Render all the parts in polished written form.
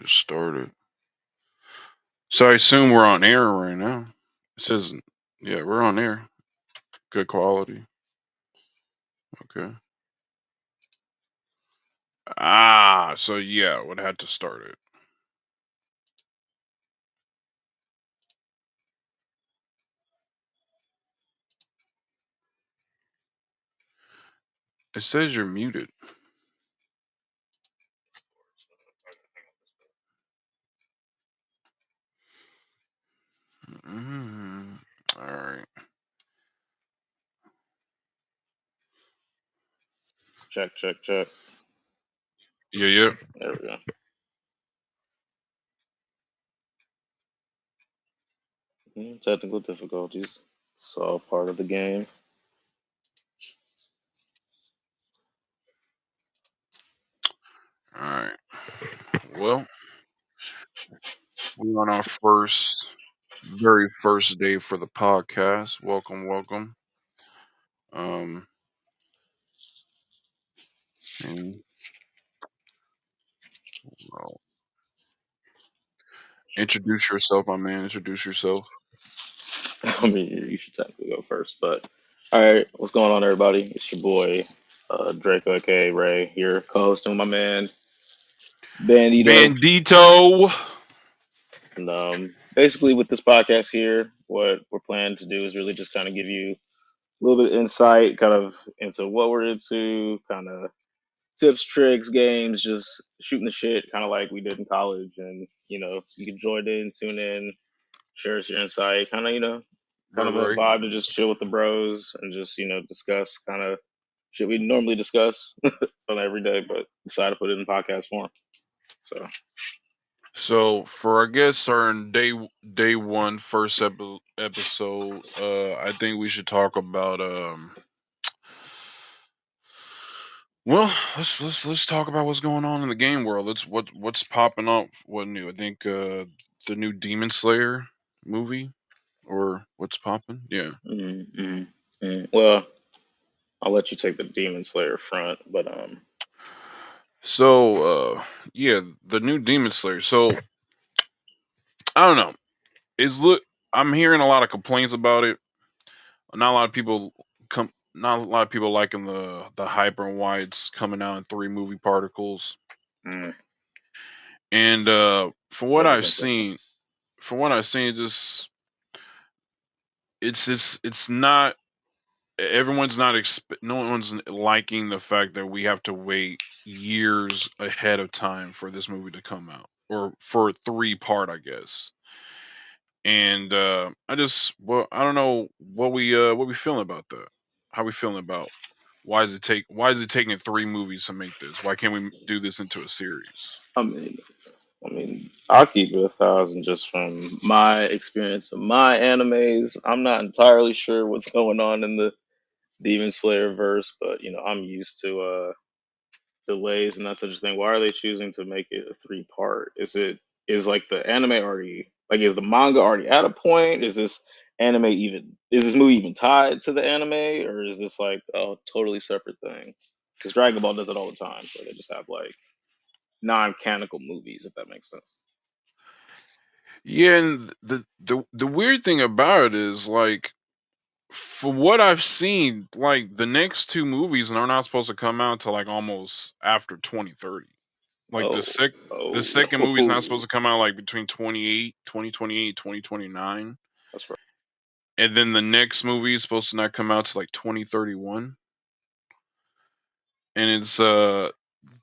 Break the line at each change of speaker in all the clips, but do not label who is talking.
just started. So I assume we're on air right now. It says, yeah, we're on air. Good quality. Okay. So yeah, would have to start it. It says you're muted. Mm, all right.
Check, check, check.
Yeah, yeah.
There we go. Technical difficulties. It's all part of the game.
All right. Well, we're on our very first day for the podcast. Welcome, welcome. Um, and well, introduce yourself, my man. Introduce yourself.
I mean, you should technically go first, but all right. What's going on, everybody? It's your boy Draco, aka Ray, here, co-hosting with my man Bandito.
Bandito.
And basically, with this podcast here, what we're planning to do is really just kind of give you a little bit of insight, kind of into what we're into, kind of tips, tricks, games, just shooting the shit, kind of like we did in college. And you can join in, tune in, share us your insight, kind of kind
Right,
of a
right.
vibe to just chill with the bros and just discuss kind of shit we normally discuss on every day, but decide to put it in podcast form. So
So for our guests starting day one first episode, I think we should talk about well, let's talk about what's going on in the game world. Let's what's popping up. What new? I think the new Demon Slayer movie or what's popping? Yeah.
mm, mm, well, I'll let you take the Demon Slayer front, but
So yeah, the new Demon Slayer. So I don't know. It's look. I'm hearing a lot of complaints about it. Not a lot of people not a lot of people liking the hyper and why it's coming out in three movie particles.
mm,
And
that is interesting.
from what I've seen, it's not everyone's not no one's liking the fact that we have to wait years ahead of time for this movie to come out or for a three part, I guess. And I don't know what we feeling about that. How we feeling about why is it taking three movies to make this? Why can't we do this into a series?
I mean, I mean, I'll keep it 1,000 just from my experience of my animes. I'm not entirely sure what's going on in the Demon Slayer verse, but I'm used to delays and that such a thing. Why are they choosing to make it a three part? Is like the anime already like is the manga already at a point? Is this movie even tied to the anime, or is this like a totally separate thing? Because Dragon Ball does it all the time, so they just have like non-canonical movies, if that makes sense.
Yeah, and the weird thing about it is like for what I've seen, like the next two movies are not supposed to come out till like almost after 2030. Like
Oh,
the
oh,
second movie's not supposed to come out like between 2028, 2029.
that's right.
And then the next movie is supposed to not come out to like 2031. And it's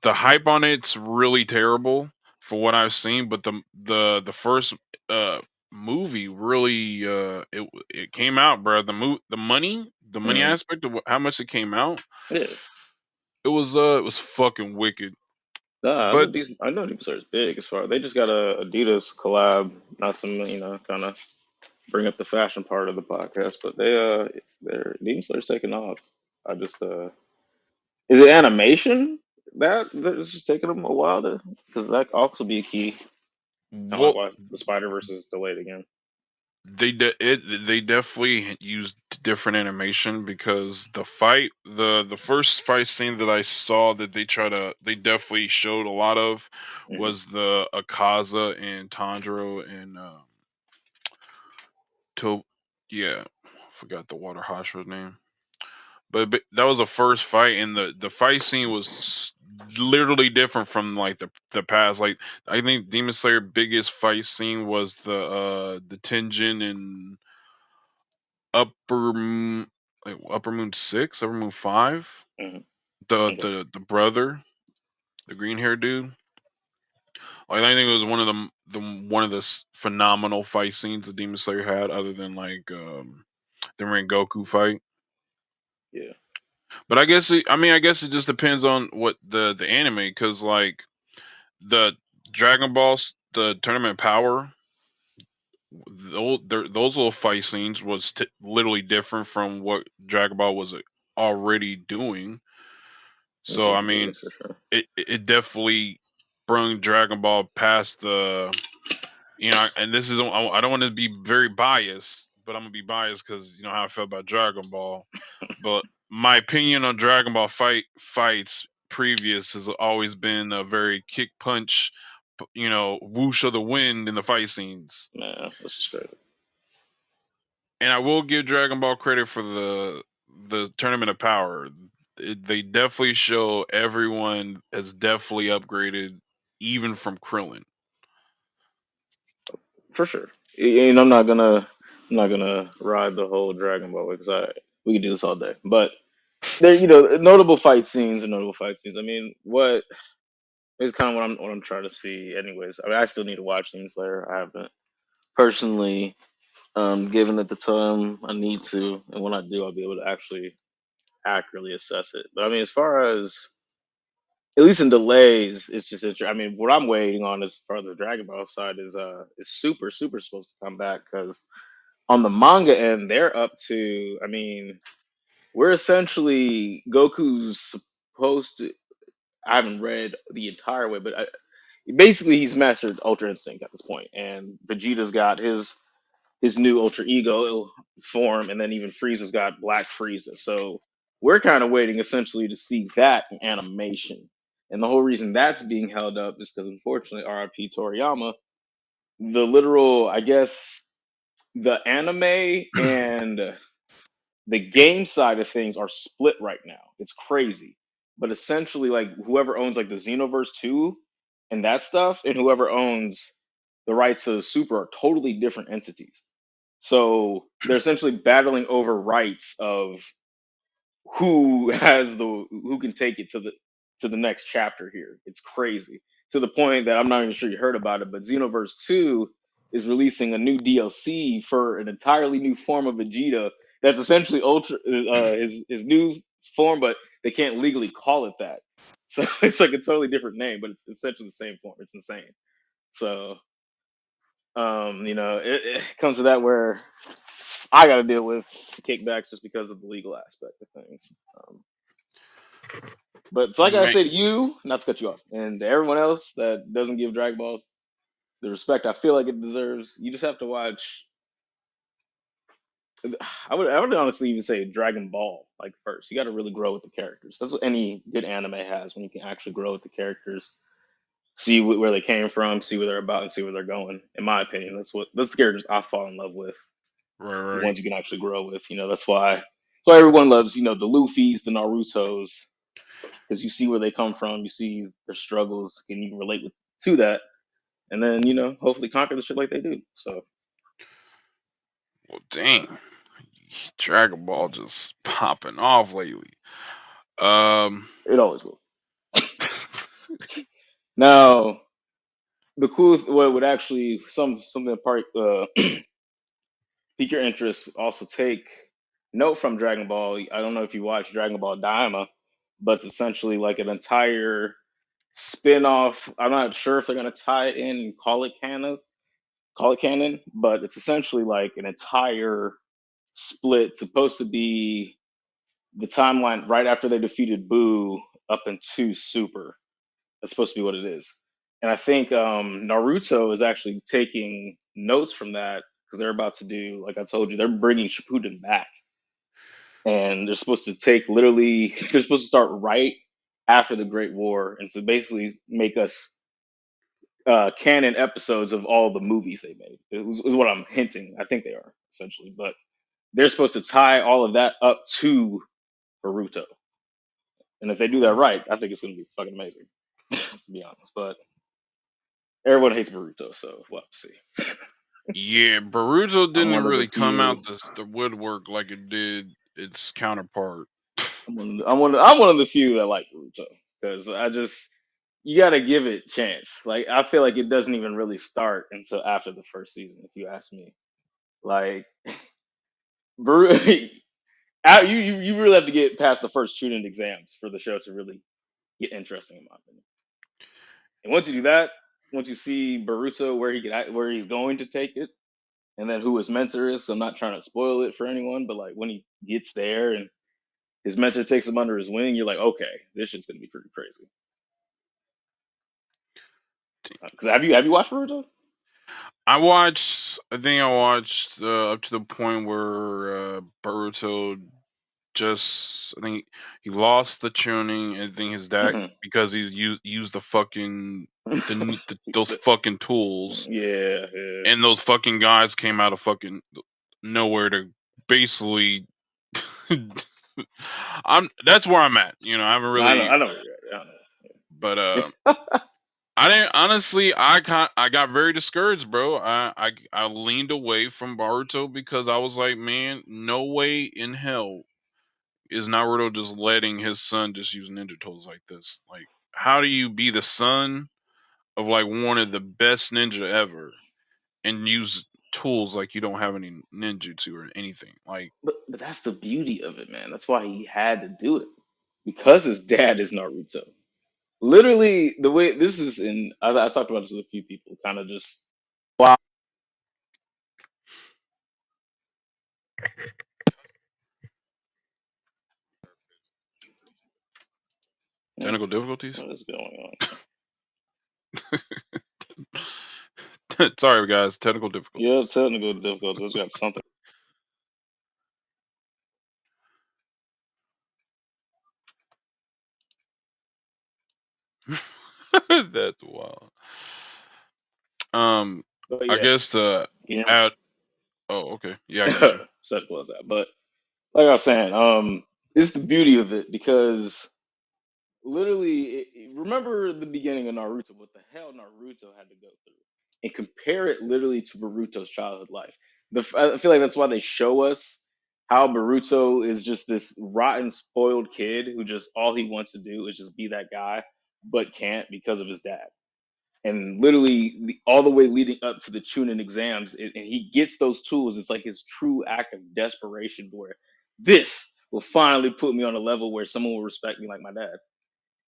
the hype on it's really terrible for what I've seen, but the first uh movie really it came out, bro. The money
Mm,
aspect of how much it came out,
yeah.
it was fucking wicked.
Nah,
But
I know Demon Slayer is big as far. They just got a Adidas collab, not some kind of bring up the fashion part of the podcast, but their Demon Slayer's taking off. I just is it animation that's just taking them a while to because that also be a key, kind of like
well
why the Spider Verse is delayed again.
they definitely used different animation because the first fight scene that I saw that they definitely showed a lot of
Hmm.
was the Akaza and Tanjiro and to yeah, forgot the Water Hashira's name. But that was the first fight, and the fight scene was literally different from like the past. Like I think Demon Slayer biggest fight scene was the Tenjin and Upper like Upper Moon 6, Upper Moon 5.
Hmm.
The
Okay.
the the brother, the green haired dude. Like I think it was one of the phenomenal fight scenes that Demon Slayer had, other than like the Rengoku fight.
Yeah.
But I guess it just depends on what the anime, because like the Dragon Balls, the Tournament Power, those little fight scenes was literally different from what Dragon Ball was already doing.
That's
So
a,
I
yeah,
mean,
for sure.
it definitely brung Dragon Ball past the, and this is, I don't want to be very biased, but I'm gonna be biased because you know how I felt about Dragon Ball. But my opinion on Dragon Ball fights previous has always been a very kick punch, whoosh of the wind in the fight scenes.
Nah, that's just crazy.
And I will give Dragon Ball credit for the Tournament of Power. They definitely show everyone has definitely upgraded, even from Krillin.
For sure. And I'm not gonna ride the whole Dragon Ball because I we could do this all day. But there, notable fight scenes and notable fight scenes. I mean, what is kind of what I'm trying to see. Anyways, I mean, I still need to watch Demon Slayer. I haven't personally given it the time I need to, and when I do, I'll be able to actually accurately assess it. But I mean, as far as at least in delays, it's just I mean, what I'm waiting on as far as the Dragon Ball side is super supposed to come back because on the manga end, they're up to. I mean, we're essentially Goku's supposed to. I haven't read the entire way, but basically he's mastered Ultra Instinct at this point, and Vegeta's got his new Ultra Ego form, and then even Frieza's got Black Frieza. So we're kind of waiting essentially to see that in animation. And the whole reason that's being held up is because unfortunately, RIP Toriyama, the literal, I guess, the anime and the game side of things are split right now. It's crazy. But essentially, like whoever owns like the Xenoverse 2 and that stuff, and whoever owns the rights to Super are totally different entities. So they're essentially battling over rights of who can take it to the next chapter here. It's crazy to the point that I'm not even sure you heard about it, but Xenoverse 2 is releasing a new DLC for an entirely new form of Vegeta that's essentially ultra his new form, but they can't legally call it that. So it's like a totally different name, but it's essentially the same form. It's insane. So it comes to that where I got to deal with kickbacks just because of the legal aspect of things. But it's like I
Man,
say to you, not to cut you off, and to everyone else that doesn't give Dragon Ball the respect I feel like it deserves, you just have to watch. I would honestly even say Dragon Ball like first. You got to really grow with the characters. That's what any good anime has when you can actually grow with the characters, see where they came from, see what they're about, and see where they're going. In my opinion, that's the characters I fall in love with.
right,
The
right.
ones you can actually grow with. That's why everyone loves the Luffy's, the Naruto's, because you see where they come from, you see their struggles, and you can relate to that, and then hopefully conquer the shit like they do. So
Well, dang, Dragon Ball just popping off lately. Um,
it always will. Now, the cool what would actually something part pique your interest. Also take note from Dragon Ball. I don't know if you watch Dragon Ball Daima, but it's essentially like an entire spin-off. I'm not sure if they're gonna tie it in and call it canon, but it's essentially like an entire split supposed to be the timeline right after they defeated Boo up into Super. That's supposed to be what it is. And I think Naruto is actually taking notes from that because they're about to do, like I told you, they're bringing Shippuden back. and they're supposed to take literally they're supposed to start right after the Great War, and so basically make us canon episodes of all the movies they made. Is what I'm hinting. I think they are essentially, but they're supposed to tie all of that up to Boruto. And if they do that right, I think it's going to be fucking amazing, to be honest. But everyone hates Boruto, so we'll have to see.
Yeah, Boruto
I'm
didn't
one of the
really come out
few.
the woodwork like it did its counterpart.
I'm one of the few that like Boruto because I just you got to give it a chance. Like I feel like it doesn't even really start until after the first season, if you ask me. Like Boruto, you really have to get past the first tuning exams for the show to really get interesting, in my opinion. And once you do that, once you see Baruto where he's going to take it, and then who his mentor is. So I'm not trying to spoil it for anyone, but like when he gets there and his mentor takes him under his wing, you're like, okay, this shit's gonna be pretty crazy. Because have you watched Baruto?
I think I watched up to the point where Boruto I think he lost the tuning, and I think his dad,
Hmm.
because he used the fucking, those fucking tools,
Yeah, yeah.
and those fucking guys came out of fucking nowhere to basically. That's where I'm at. I haven't
No, I know,
really,
I know where you're at.
but
I know.
I didn't honestly. I got very discouraged, bro. I leaned away from Baruto because I was like, man, no way in hell is Naruto just letting his son just use ninja tools like this. Like, how do you be the son of like one of the best ninja ever and use tools like you don't have any ninjutsu or anything? Like,
But that's the beauty of it, man. That's why he had to do it because his dad is Naruto. Literally, the way this is in, I talked about this with a few people, kind of just wow.
technical difficulties.
What is going on?
Sorry, guys, technical
Yeah,
difficulties.
technical difficulties. Got something.
That's wild. Um,
But
I
yeah,
guess
you hear me?
add. Oh, okay. Yeah, I got you.
Set close that. But like I was saying, it's the beauty of it because literally, remember the beginning of Naruto, what the hell Naruto had to go through, and compare it literally to Boruto's childhood life. I feel like that's why they show us how Boruto is just this rotten, spoiled kid who just all he wants to do is just be that guy, but can't because of his dad. And literally, all the way leading up to the Chunin exams, and he gets those tools. It's like his true act of desperation, where this will finally put me on a level where someone will respect me like my dad,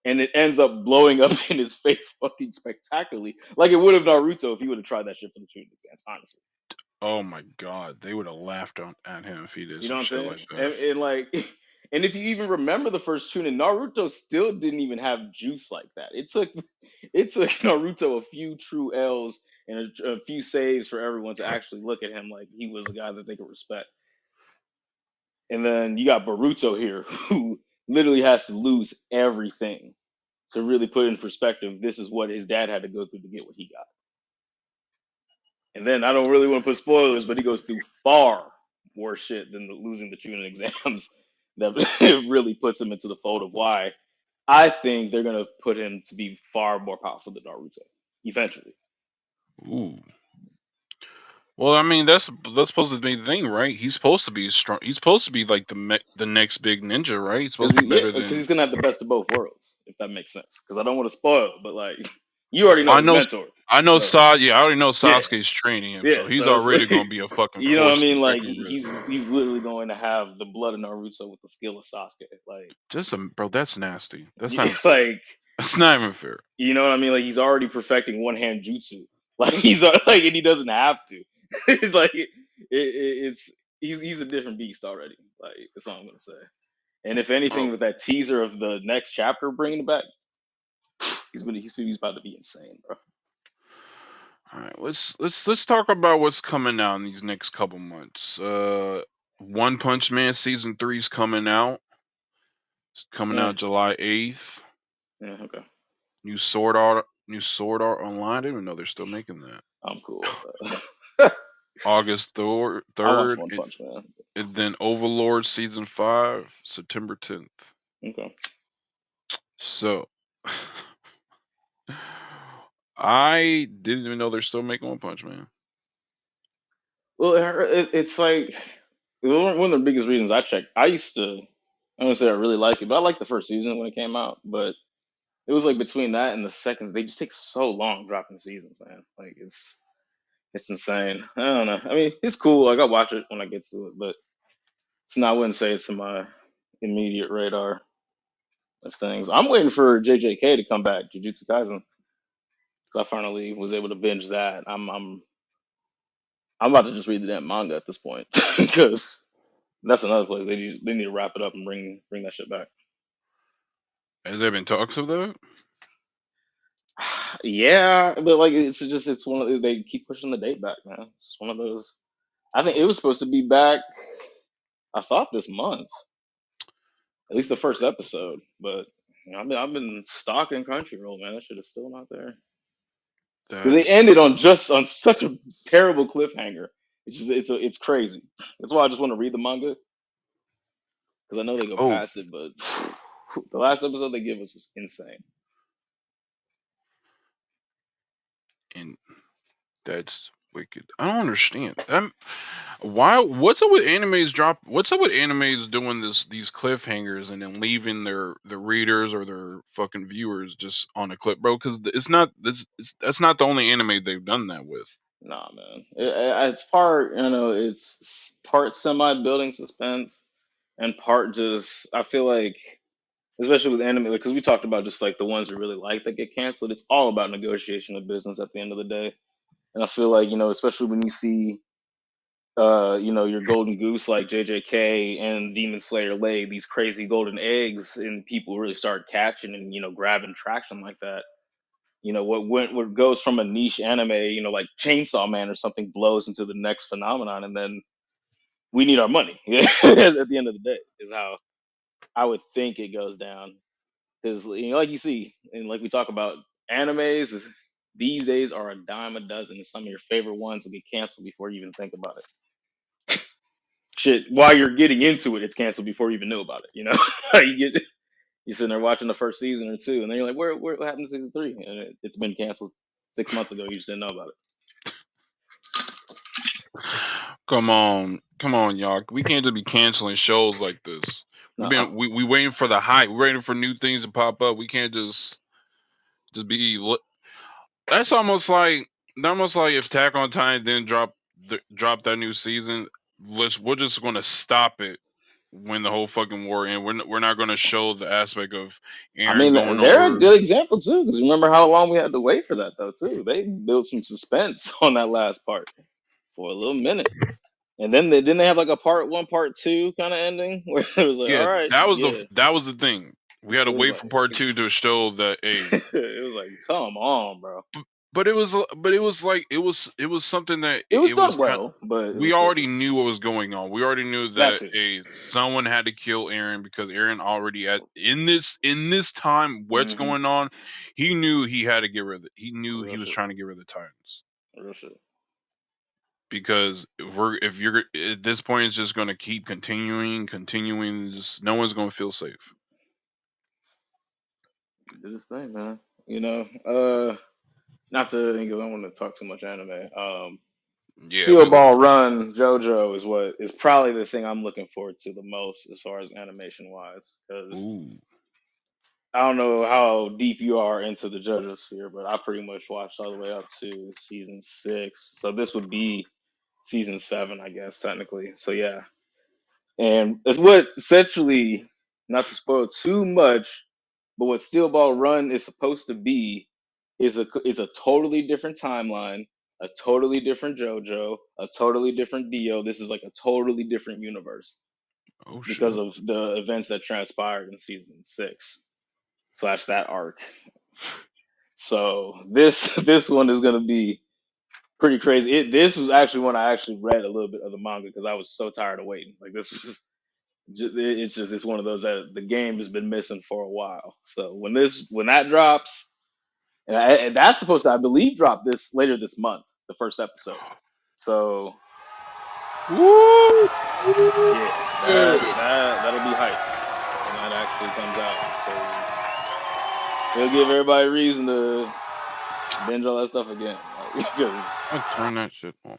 and it ends up blowing up in his face fucking spectacularly, like it would have Naruto if he would have tried that shit for the Chunin exams. Honestly,
Oh my god, they would have laughed at him if he did
you know
some
what I'm
shit
saying?
like that.
And like, and if you even remember the first Chunin, Naruto still didn't even have juice like that. It took Naruto a few true L's and a few saves for everyone to actually look at him like he was a guy that they could respect. And then you got Boruto here, who literally has to lose everything to really put in perspective. This is what his dad had to go through to get what he got. And then I don't really want to put spoilers, but he goes through far worse shit than losing the tuning exams. That really puts him into the fold of why I think they're gonna put him to be far more powerful than Naruto eventually.
Ooh. Well, I mean, that's supposed to be the thing, right? He's supposed to be strong. He's supposed to be like the next big ninja, right? He's supposed to be
Yeah,
better
because
than.
he's gonna have the best of both worlds, if that makes sense. Because I don't want to spoil, but like you already know
I
his
know.
mentor.
I know.
So
Yeah, I already know
yeah,
Sasuke's training him,
yeah.
so he's
So it's
already
like,
gonna be a fucking
you know what I
force to
mean?
be
Like
reckoned with.
he's literally going to have the blood of Naruto with the skill of Sasuke. Like
Just bro, that's nasty. That's not even fair.
like
That's not even fair.
you know what I mean? Like he's already perfecting one hand jutsu. Like like, and he doesn't have to. It's like it's he's a different beast already. Like that's all I'm gonna say. And if anything,
Oh,
with that teaser of the next chapter bringing it back, he's about to be insane, bro.
all right. Let's talk about what's coming out in these next couple months. One Punch Man season 3's coming out. It's coming
Yeah,
out July 8th.
yeah, okay.
New Sword Art Online. I didn't even know they're still making that.
I'm cool with that.
August
I watched
3rd,
One Punch Man.
and then Overlord season 5, September 10th.
Okay.
So, I didn't even know they're still making One Punch Man.
Well, it's like one of the biggest reasons I checked. I used to, I don't say I really like it, but I liked the first season when it came out. But it was like between that and the second, they just take so long dropping seasons, man. Like it's insane. I don't know. I mean, it's cool. Like I'll watch it when I get to it, but it's not. I wouldn't say it's in my immediate radar of things. I'm waiting for JJK to come back, Jujutsu Kaisen, because I finally was able to binge that. I'm about to just read the damn manga at this point because that's another place they need to wrap it up and bring that shit back.
Has there been talks of that?
Yeah, but like it's one of they keep pushing the date back, man. It's one of those. I think it was supposed to be back. I thought this month, at least the first episode, but I've been stalking Crunchyroll, man. That shit is still not there because they
That's
ended on such a terrible cliffhanger. It's crazy. That's why I just want to read the manga because I know they go
oh,
past it, but the last episode they give us is insane.
and that's wicked. I don't understand. Why? What's up with animes drop? What's up with animes doing these cliffhangers and then leaving their readers or their fucking viewers just on a clip, bro? Because that's not the only anime they've done that with.
Nah, man. It's part, it's part semi building suspense and part just, I feel like, especially with anime, because we talked about just like the ones we really like that get canceled, it's all about negotiation of business at the end of the day. And I feel like, especially when you see, your golden goose like JJK and Demon Slayer lay these crazy golden eggs and people really start catching and, grabbing traction like that. What goes from a niche anime, like Chainsaw Man or something, blows into the next phenomenon, and then we need our money. At the end of the day, is how I would think it goes down. Because like you see, and like we talk about, these days are a dime a dozen, and some of your favorite ones will get canceled before you even think about it. Shit, while you're getting into it, it's canceled before you even knew about it. You're sitting there watching the first season or two, and then you're like, where what happened to season three? And it's been canceled 6 months ago. You just didn't know about it.
Come on, y'all. We can't just be canceling shows like this.
No,
We waiting for the hype. We're waiting for new things to pop up. We can't just be. That's almost like if Attack on Titan didn't drop that new season. We're just gonna stop it when the whole fucking war ends. We're not gonna show the aspect of
I
Aaron
mean,
going
they're a
over.
good example too, because remember how long we had to wait for that though too. They built some suspense on that last part for a little minute, and then they have like a part one, part two kind of ending where it was like, all
Yeah,
right, yeah,
that was the thing. We had
it
to
was
wait
like,
for part two to show that a.
it was like, come on, bro.
But it was like it was something that
It was
it was
done
kind.
well, but it
We
was still
already
just
knew what was going on. We already knew
that
that
too.
a someone had to kill Aaron because Aaron already had in this time what's
Mm-hmm.
going on. He knew he had to get rid of it. He knew he
Real
was
shit,
trying to get rid of the Titans
real shit.
because if you're at this point, it's just going to keep continuing. Just no one's going to feel safe.
Did his thing, man. Not to because I don't want to talk too much anime.
Yeah,
Steel
we love.
Ball Run JoJo is what is probably the thing I'm looking forward to the most as far as animation wise. Because
Ooh,
I don't know how deep you are into the JoJo sphere, but I pretty much watched all the way up to season 6. So this would be season 7, I guess, technically. So yeah. And it's what essentially, not to spoil too much, but what Steel Ball Run is supposed to be is a totally different timeline, a totally different JoJo, a totally different Dio. This is like a totally different universe
oh
because
shit.
of the events that transpired in season 6 slash that arc. So this this one is gonna be pretty crazy. This was actually when I actually read a little bit of the manga because I was so tired of waiting. Like this was, it's one of those that the game has been missing for a while. So when that drops, and that's supposed to, I believe, drop this later this month, the first episode. So
Woo!
yeah, that'll be hype when that actually comes out because it'll give everybody a reason to binge all that stuff again. Like because
I turn that shit on.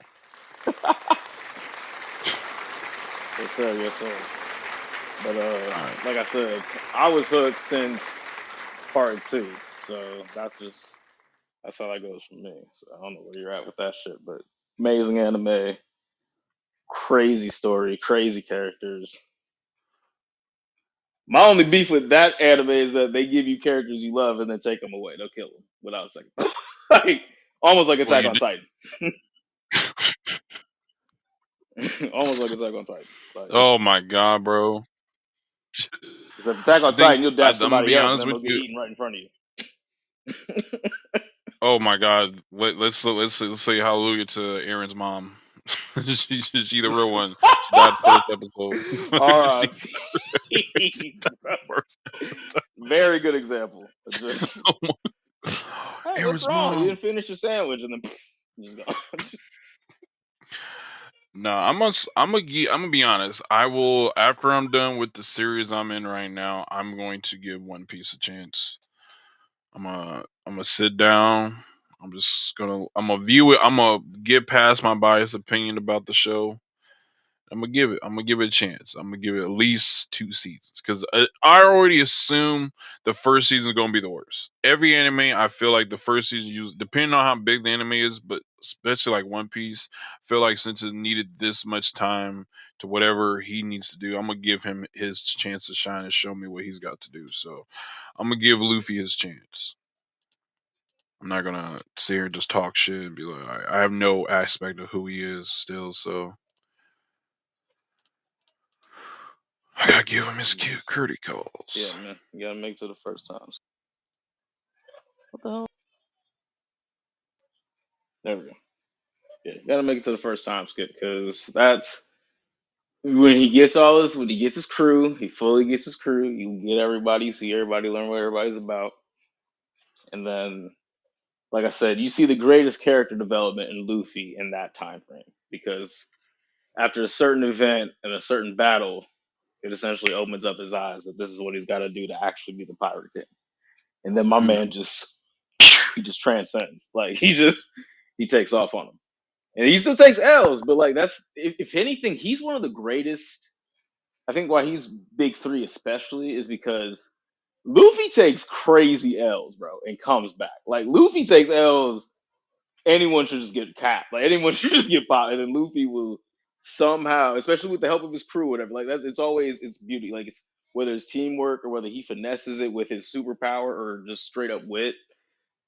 yes sir, yes sir. But
All right.
like I said, I was hooked since part two. So that's how that goes for me. So I don't know where you're at with that shit, but amazing anime, crazy story, crazy characters. My only beef with that anime is that they give you characters you love and then take them away. They'll kill them without a second. Like almost like
Well,
Attack
you
on
did.
Titan. Almost like Attack on Titan. Like
Oh my god, bro.
except Attack
I
on
think
Titan, you'll
I'm
dash
gonna
somebody
be
up and
honest
then
with
they'll get
you.
eaten right in front of you.
Oh my god. Let's say hallelujah to Aaron's mom. She the real one. She died first episode. She
R.I.P. bro.
first.
Very good example. Just hey, what's
Aaron's
wrong? You
mom.
didn't finish your sandwich, and then just go.
No, I'm gonna be honest. I will after I'm done with the series I'm in right now. I'm going to give One Piece a chance. I'm gonna sit down. I'm gonna view it. I'm gonna get past my biased opinion about the show. I'm gonna give it a chance. I'm gonna give it at least 2 seasons because I already assume the first season is gonna be the worst. Every anime, I feel like the first season, depending on how big the anime is, but especially like One Piece, I feel like since it needed this much time to whatever he needs to do, I'm gonna give him his chance to shine and show me what he's got to do. So I'm gonna give Luffy his chance. I'm not gonna sit here and just talk shit and be like, I have no aspect of who he is still, so I gotta give him his cute
Just,
courtesy
yeah,
calls.
man, you gotta make it to the first time. What the hell? There we go. Yeah, you gotta make it to the first time skip because that's when he gets all this. When he gets his crew, he fully gets his crew. You get everybody, you see everybody, learn what everybody's about, and then, like I said, you see the greatest character development in Luffy in that time frame because after a certain event and a certain battle, it essentially opens up his eyes that this is what he's got to do to actually be the pirate king. And then my man
Mhm.
just he just transcends. Like he takes off on him, and he still takes L's. But like that's if anything, he's one of the greatest. I think why he's big three especially is because Luffy takes crazy L's, bro, and comes back. Like Luffy takes L's, anyone should just get capped. Like anyone should just get popped, and then Luffy will somehow, especially with the help of his crew, or whatever. Like that's it's always it's beauty. Like it's whether it's teamwork or whether he finesses it with his superpower or just straight up wit.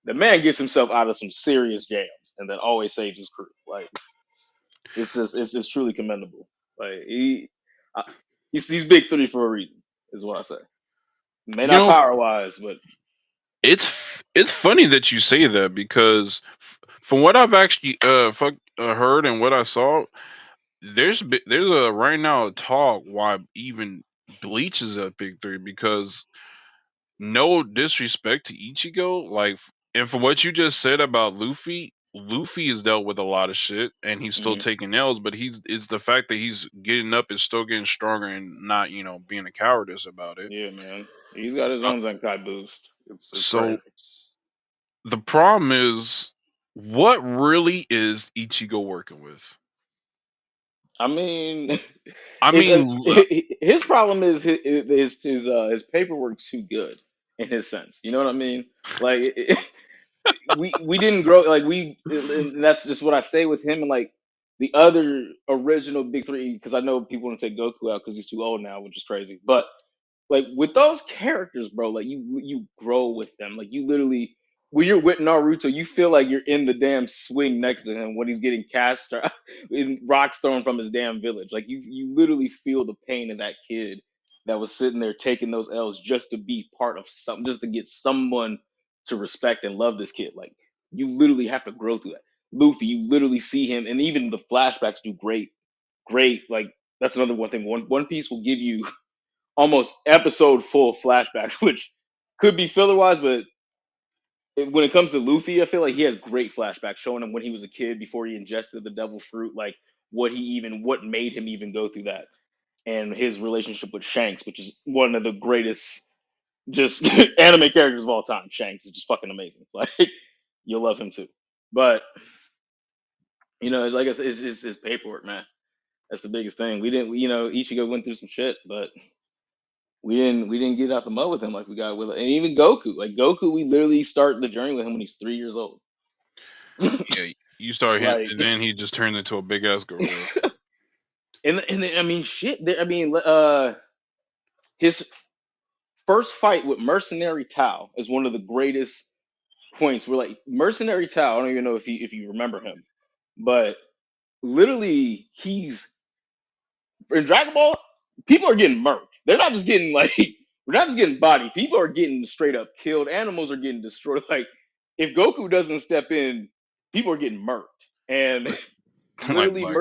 The man gets himself out of some serious jams and then always saves his crew. Like it's just it's truly commendable. Like uh, he's big three for a reason, is what I say. May
You
not
know,
power wise, but
it's funny that you say that because from what I've actually heard and what I saw, there's a right now a talk why even Bleach is at big three because no disrespect to Ichigo, like, and from what you just said about Luffy, Luffy has dealt with a lot of shit and he's still
mhm,
taking L's, but he's it's the fact that he's getting up and still getting stronger and not being a cowardice about it.
yeah, man, he's got his
Uh,
own Zenkai boost. It's
so
crazy.
the problem is, what really is Ichigo working with?
I mean,
I mean,
his problem is his paperwork too good in his sense. You know what I mean? Like we didn't grow like we and that's just what I say with him and like the other original big three because I know people want to take Goku out because he's too old now, which is crazy. But like with those characters, bro, like you grow with them. Like you literally when you're with Naruto, you feel like you're in the damn swing next to him when he's getting cast or in rocks thrown from his damn village. Like you literally feel the pain of that kid that was sitting there taking those L's just to be part of something, just to get someone to respect and love this kid. Like you literally have to grow through that. Luffy, you literally see him, and even the flashbacks do great. Like that's another one thing. One Piece will give you almost episode full flashbacks, which could be filler wise, but when it comes to Luffy, I feel like he has great flashbacks showing him when he was a kid before he ingested the devil fruit, like what made him even go through that, and his relationship with Shanks, which is one of the greatest just anime characters of all time. Shanks is just fucking amazing. Like you'll love him too. But like I said, it's paperwork, man. That's the biggest thing. We didn't, Ichigo went through some shit, but we didn't get out the mud with him like we got with, and even Goku. Like Goku, we literally start the journey with him when he's 3 years old.
Yeah, you start him,
Like,
and then he just turned into a big ass gorilla.
and I mean, shit. I mean, his first fight with Mercenary Tao is one of the greatest points. Where like Mercenary Tao, I don't even know if you remember him, but literally he's in Dragon Ball, people are getting murked. They're not just getting like we're not just getting bodied. People are getting straight up killed. Animals are getting destroyed. Like if Goku doesn't step in, people are getting murked. And
Like, like
literally
Black.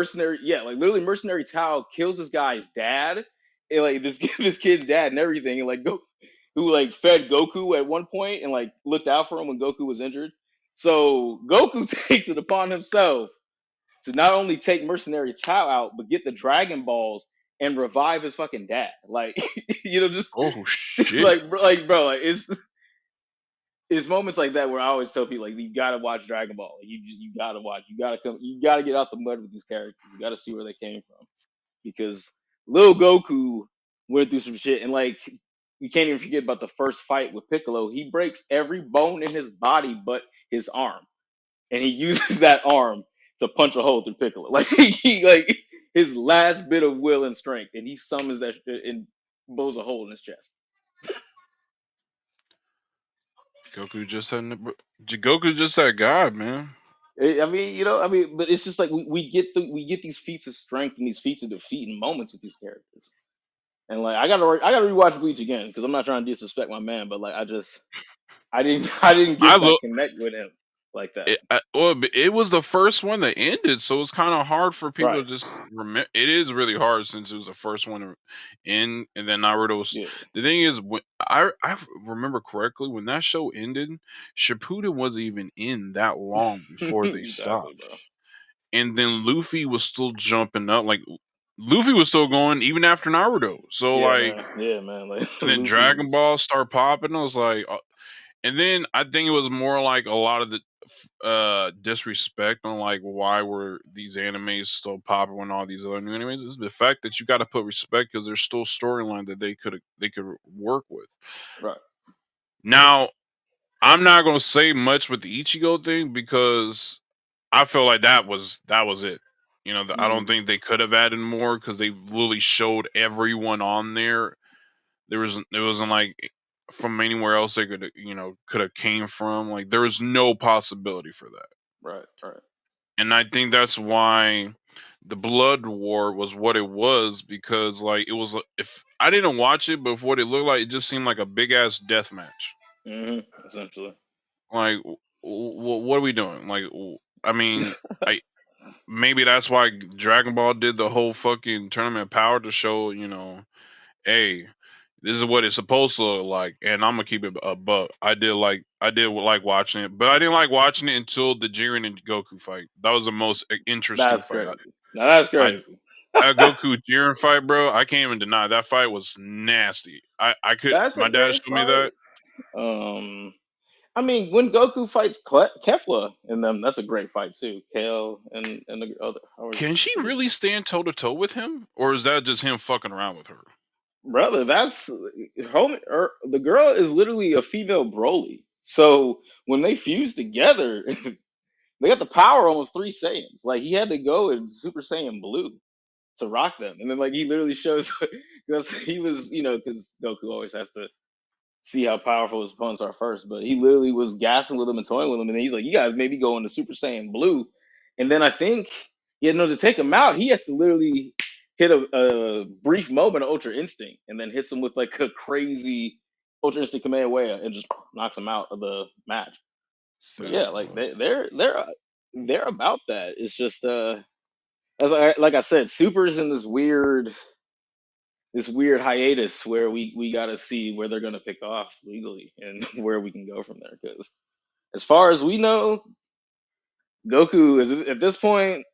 mercenary Tao kills this guy's dad, and like this this kid's dad and everything, and like go who like fed Goku at one point and like looked out for him when Goku was injured. So Goku takes it upon himself to not only take Mercenary Tao out, but get the Dragon Balls and revive his fucking dad. Like, just
Oh shit!
like, bro, like it's moments like that where I always tell people like you gotta watch Dragon Ball. Like, you gotta watch. You gotta get out the mud with these characters. You gotta see where they came from because little Goku went through some shit, and like you can't even forget about the first fight with Piccolo. He breaks every bone in his body but his arm, and he uses that arm to punch a hole through Piccolo. Like he like his last bit of will and strength, and he summons that and blows a hole in his chest.
Goku just had Goku just that god, man.
I mean, but it's just like we get these feats of strength and these feats of defeat and moments with these characters. And like I gotta rewatch Bleach again because I'm not trying to disrespect my man, but like I didn't
I
get
look.
that connect with him like that.
It was the first one that ended, so it's kind of hard for people
Right.
to just remember. It is really hard since it was the first one to end, and then Naruto was.
Yeah.
The thing is, when I remember correctly, when that show ended, Shippuden wasn't even in that long before they
Exactly,
stopped,
bro.
and then Luffy was still jumping up, like Luffy was still going even after Naruto. So
Yeah,
like,
man. Yeah, man. Like
and then
Luffy
Dragon
was
Ball start popping. I was like, and then I think it was more like a lot of the disrespect on like why were these animes so popular when all these other new animes is the fact that you got to put respect because there's still storyline that they could work with.
right.
Now I'm not gonna say much with the Ichigo thing because I feel like that was it. I don't
Hmm.
think they could have added more because they really showed everyone on there. It wasn't like from anywhere else they could have came from. Like there was no possibility for that.
Right. Right.
And I think that's why the Blood War was what it was because like it was if I didn't watch it, but for what it looked like, it just seemed like a big ass death match.
Essentially.
Like, what are we doing? Like, I mean, I maybe that's why Dragon Ball did the whole fucking tournament of power to show, hey, this is what it's supposed to look like, and I'm gonna keep it a buck. I did like watching it, but I didn't like watching it until the Jiren and Goku fight. That was the most interesting
That's
fight.
crazy. Now that's
I
crazy.
that Goku Jiren fight, bro. I can't even deny that fight was nasty. I could.
That's a
My dad
great
showed me that.
fight. Um, I mean, when Goku fights Kefla in them, that's a great fight too. Kale and the other,
Can she really stand toe to toe with him, or is that just him fucking around with her?
brother. That's the girl is literally a female Broly. So when they fuse together, they got the power almost three Saiyans. Like he had to go in Super Saiyan Blue to rock them, and then like he literally shows because he was because Goku always has to see how powerful his opponents are first. But he literally was gassing with them and toying with them, and then he's like, "You guys maybe go into Super Saiyan Blue," and then I think to take him out, he has to literally hit a brief moment of Ultra Instinct, and then hits him with like a crazy Ultra Instinct Kamehameha and just knocks him out of the match. But yeah,
Says
like
what?
they're they're about that. It's just like I said, Super's in this weird hiatus where we got to see where they're going to pick off legally and where we can go from there. Because as far as we know, Goku is at this point.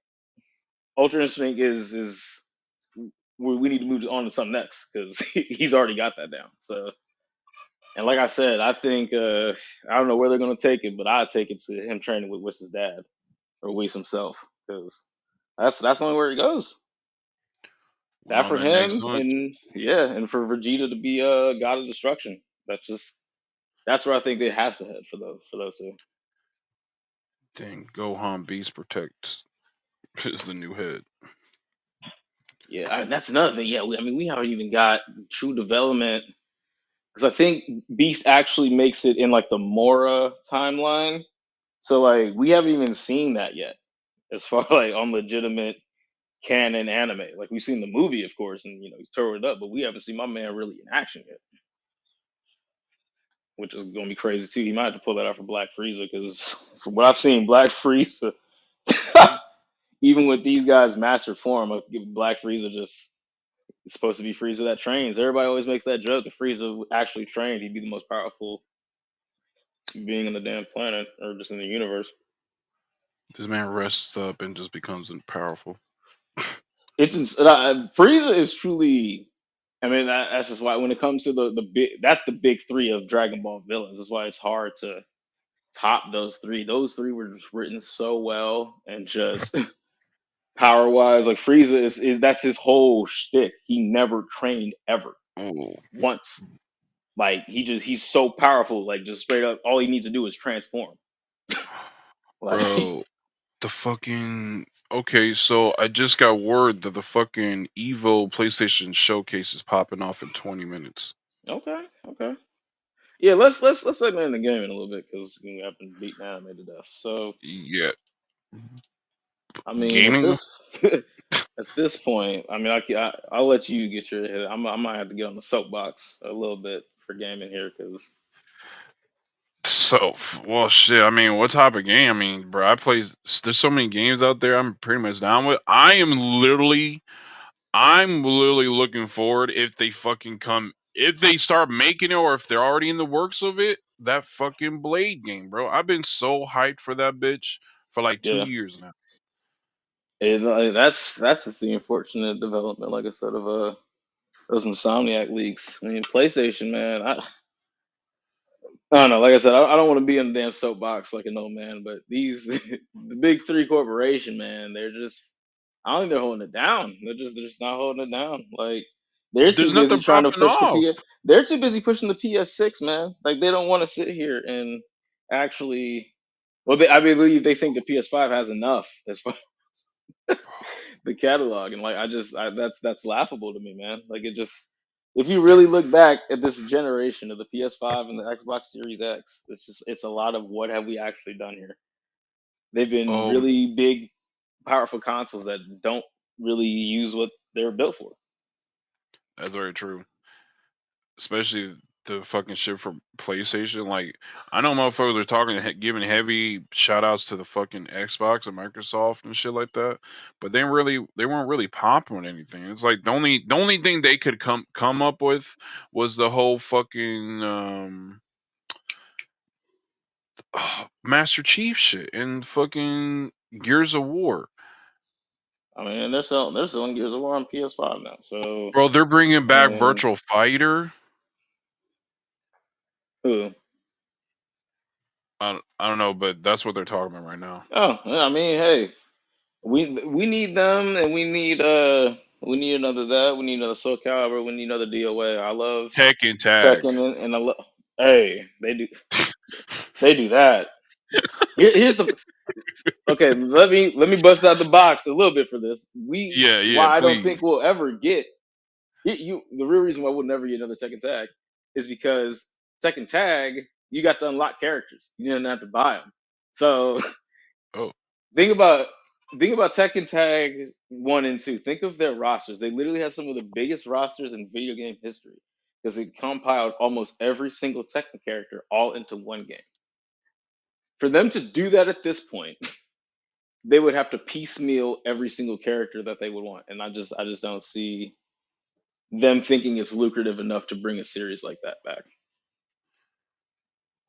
Ultra Instinct is we need to move on to something next because he's already got that down. So, and like I said, I think I don't know where they're going to take it, but I take it to him training with Whis' dad or Whis himself because that's only where it goes.
We're
That
on
for
that next
him,
hunt.
and yeah, and for Vegeta to be a god of destruction. That's where I think it has to head for those two.
Dang, Gohan Beast Protect is the new head.
Yeah, that's another thing. Yeah, I mean, we haven't even got true development because I think Beast actually makes it in like the Mora timeline. So like we haven't even seen that yet, as far like on legitimate canon anime. Like we've seen the movie, of course, and he's tore it up, but we haven't seen my man really in action yet, which is gonna be crazy too. He might have to pull that out for Black Frieza because from what I've seen, Black Frieza, even with these guys' master form, Black Frieza just is supposed to be Frieza that trains. Everybody always makes that joke. If Frieza actually trained, he'd be the most powerful being in the damn planet or just in the universe.
This man rests up and just becomes powerful.
Frieza is truly. I mean, that's just why when it comes to the big, that's the big three of Dragon Ball villains. That's why it's hard to top those three. Those three were just written so well and just power wise. Like Frieza is that's his whole shtick. He never trained ever
Oh,
once. Like he's so powerful. Like just straight up, all he needs to do is transform. Like
bro, the fucking. Okay, so I just got word that the fucking Evo PlayStation showcase is popping off in 20 minutes.
okay, okay. Yeah, let's segment in the game in a little bit because we have been beating anime to death. So
Yeah,
I mean, at
gaming.
this at this point, I mean, I'll let you get your head. I might have to get on the soapbox a little bit for gaming here because
So, well, shit. I mean, what type of game? I mean, bro, I play. There's so many games out there. I'm pretty much down with. I'm literally looking forward if they fucking come, if they start making it, or if they're already in the works of it. That fucking Blade game, bro. I've been so hyped for that bitch for like two
yeah,
years now.
that's just the unfortunate development, like I said, of those Insomniac leaks. I mean, PlayStation, man. I don't know. Like I said, I don't want to be in the damn soapbox like an old man, but these the big three corporation, man, they're just. I don't think they're holding it down. They're just not holding it down. Like they're too
There's
busy
nothing
trying to
popping
push the
off.
P. They're too busy pushing the PS6, man. Like they don't want to sit here and actually. Well, I believe they think the PS5 has enough as far as the catalog, and like that's laughable to me, man. Like it just if you really look back at this generation of the PS5 and the Xbox Series X, it's a lot of what have we actually done here. They've been
Oh,
really big, powerful consoles that don't really use what they're built for.
that's very true. Especially the fucking shit for PlayStation. Like, I know motherfuckers are talking, giving heavy shout outs to the fucking Xbox and Microsoft and shit like that, but they weren't really popping with anything. It's like the only thing they could come up with was the whole fucking Master Chief shit and fucking Gears of War.
I mean, they're selling Gears of War on PS5 now. So
Bro, they're bringing
I
back
mean,
Virtual Fighter.
who?
I don't know, but that's what they're talking about right now.
Oh, yeah, I mean, hey, we need them, and we need another that. We need another Soul Calibur. We need another DOA. I love
Tekken Tag.
Tekken, and I love. Hey, they do that. Here's the okay. Let me bust out the box a little bit for this.
Yeah, yeah,
Why I don't
please.
think we'll ever get the real reason why we'll never get another Tekken Tag is because Tekken Tag you got to unlock characters. You didn't have to buy them. So
Oh,
think about think about Tekken Tag 1 and 2. Think of their rosters. They literally have some of the biggest rosters in video game history because they compiled almost every single Tekken character all into one game. For them to do that at this point they would have to piecemeal every single character that they would want, and I just don't see them thinking it's lucrative enough to bring a series like that back.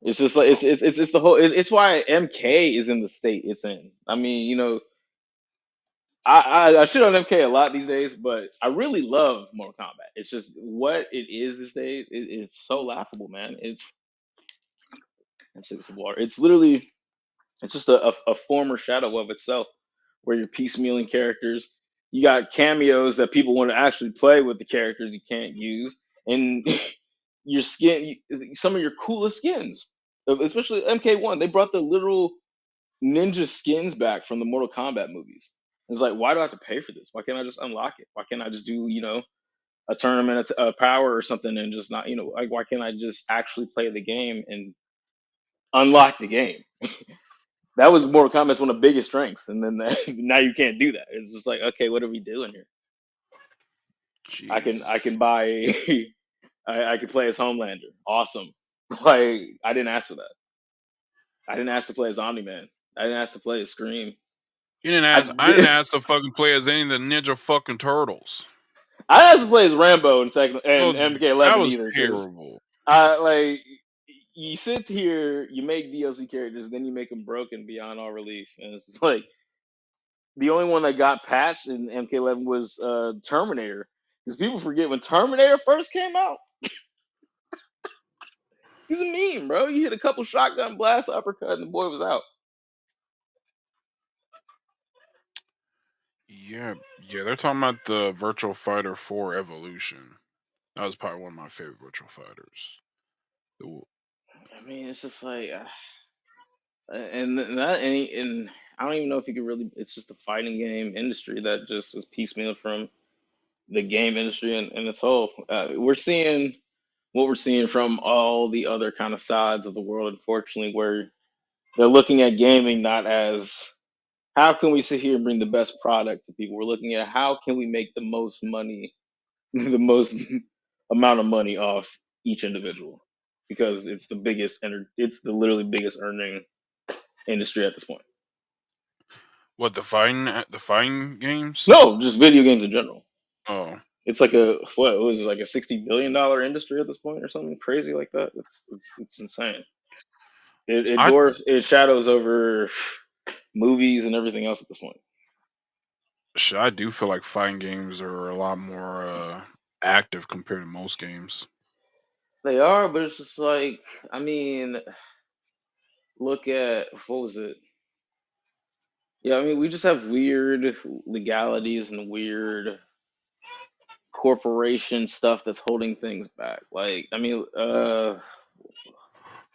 It's just like
Oh,
it's the whole. It's why MK is in the state it's in. I mean, I shit on MK a lot these days, but I really love Mortal Kombat. It's just what it is these days. It's so laughable, man. I'm sick of some water. It's literally it's just a former shadow of itself, where you're piecemealing characters. You got cameos that people want to actually play with the characters you can't use, and your skin, some of your coolest skins, especially MK1. They brought the literal ninja skins back from the Mortal Kombat movies. It's like, why do I have to pay for this? Why can't I just unlock it? Why can't I just do, a tournament, a power or something, and just not, like, why can't I just actually play the game and unlock the game? That was Mortal Kombat's one of the biggest strengths, and then now you can't do that. It's just like, okay, what are we doing here? I
jeez.
can buy, I can play as Homelander. Awesome. Like, I didn't ask for that. I didn't ask to play as Omni Man. I didn't ask to play as Scream.
You didn't
I
ask. I didn't
did.
ask to fucking play as any of the Ninja fucking Turtles.
I asked to play as Rambo and
Oh, that
MK11
was
either, because
terrible.
I like you sit here, you make DLC characters, then you make them broken beyond all relief, and it's just like the only one that got patched in MK11 was Terminator, because people forget when Terminator first came out, he's a meme, bro. You hit a couple shotgun blasts, uppercut, and the boy was out.
Yeah, yeah. They're talking about the Virtual Fighter 4 Evolution. That was probably one of my favorite Virtual Fighters. The-
I mean, it's just like, and that and I don't even know if you could really. It's just a fighting game industry that just is piecemeal from the game industry and its whole. We're seeing what we're seeing from all the other kind of sides of the world, unfortunately, where they're looking at gaming not as how can we sit here and bring the best product to people. We're looking at how can we make the most money, the most amount of money off each individual, because it's the biggest, it's the literally biggest earning industry at this point.
what the fighting games?
No, just video games in general.
Oh,
It's like a what was it, like a $60 billion industry at this point or something crazy like that. It's insane. It
I
dwarfs, it shadows over movies and everything else at this point.
I do feel like fighting games are a lot more active compared to most games.
They are, but it's just like, I mean, look at what was it? Yeah, I mean, we just have weird legalities and weird corporation stuff that's holding things back. Like, I mean,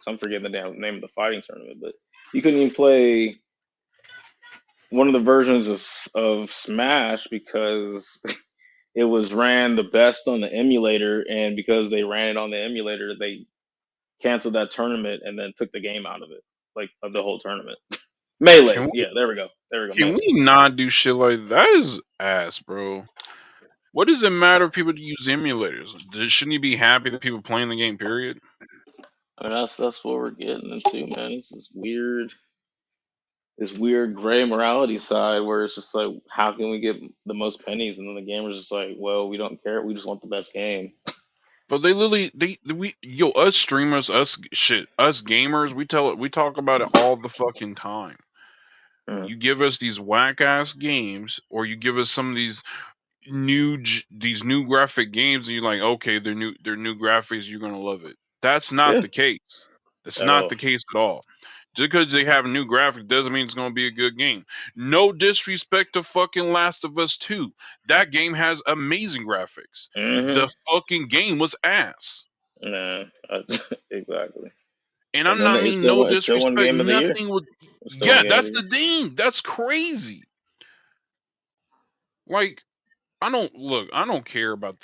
I'm forgetting the damn name of the fighting tournament, but you couldn't even play one of the versions of Smash because it was ran the best on the emulator, and because they ran it on the emulator, they canceled that tournament and then took the game out of it, like of the whole tournament.
Can
Melee,
we
yeah, there we go, there we go,
can
Melee.
we not do shit like that? Is ass, bro. What does it matter if people use emulators? Shouldn't you be happy that people playing the game? Period.
I mean, that's what we're getting into, man. This weird gray morality side where it's just like, how can we get the most pennies? And then the gamer's just like, well, we don't care, we just want the best game.
But they literally we yo us streamers us gamers we talk about it all the fucking time.
Mm,
You give us these whack ass games, or you give us some of these new graphic games, and you're like, okay, they're new graphics, you're gonna love it. That's not
yeah,
the case. That's
at
not
all.
the case at all. Just because they have a new graphic doesn't mean it's gonna be a good game. No disrespect to fucking Last of Us 2. That game has amazing graphics.
Mm-hmm.
The fucking game was ass.
Nah, exactly.
And
And
I'm
then
not mean no
it still won
disrespect.
game of the year.
Nothing with
It still won
yeah,
game of
that's
the
the
year.
thing. That's crazy. Like I don't look. I don't care about.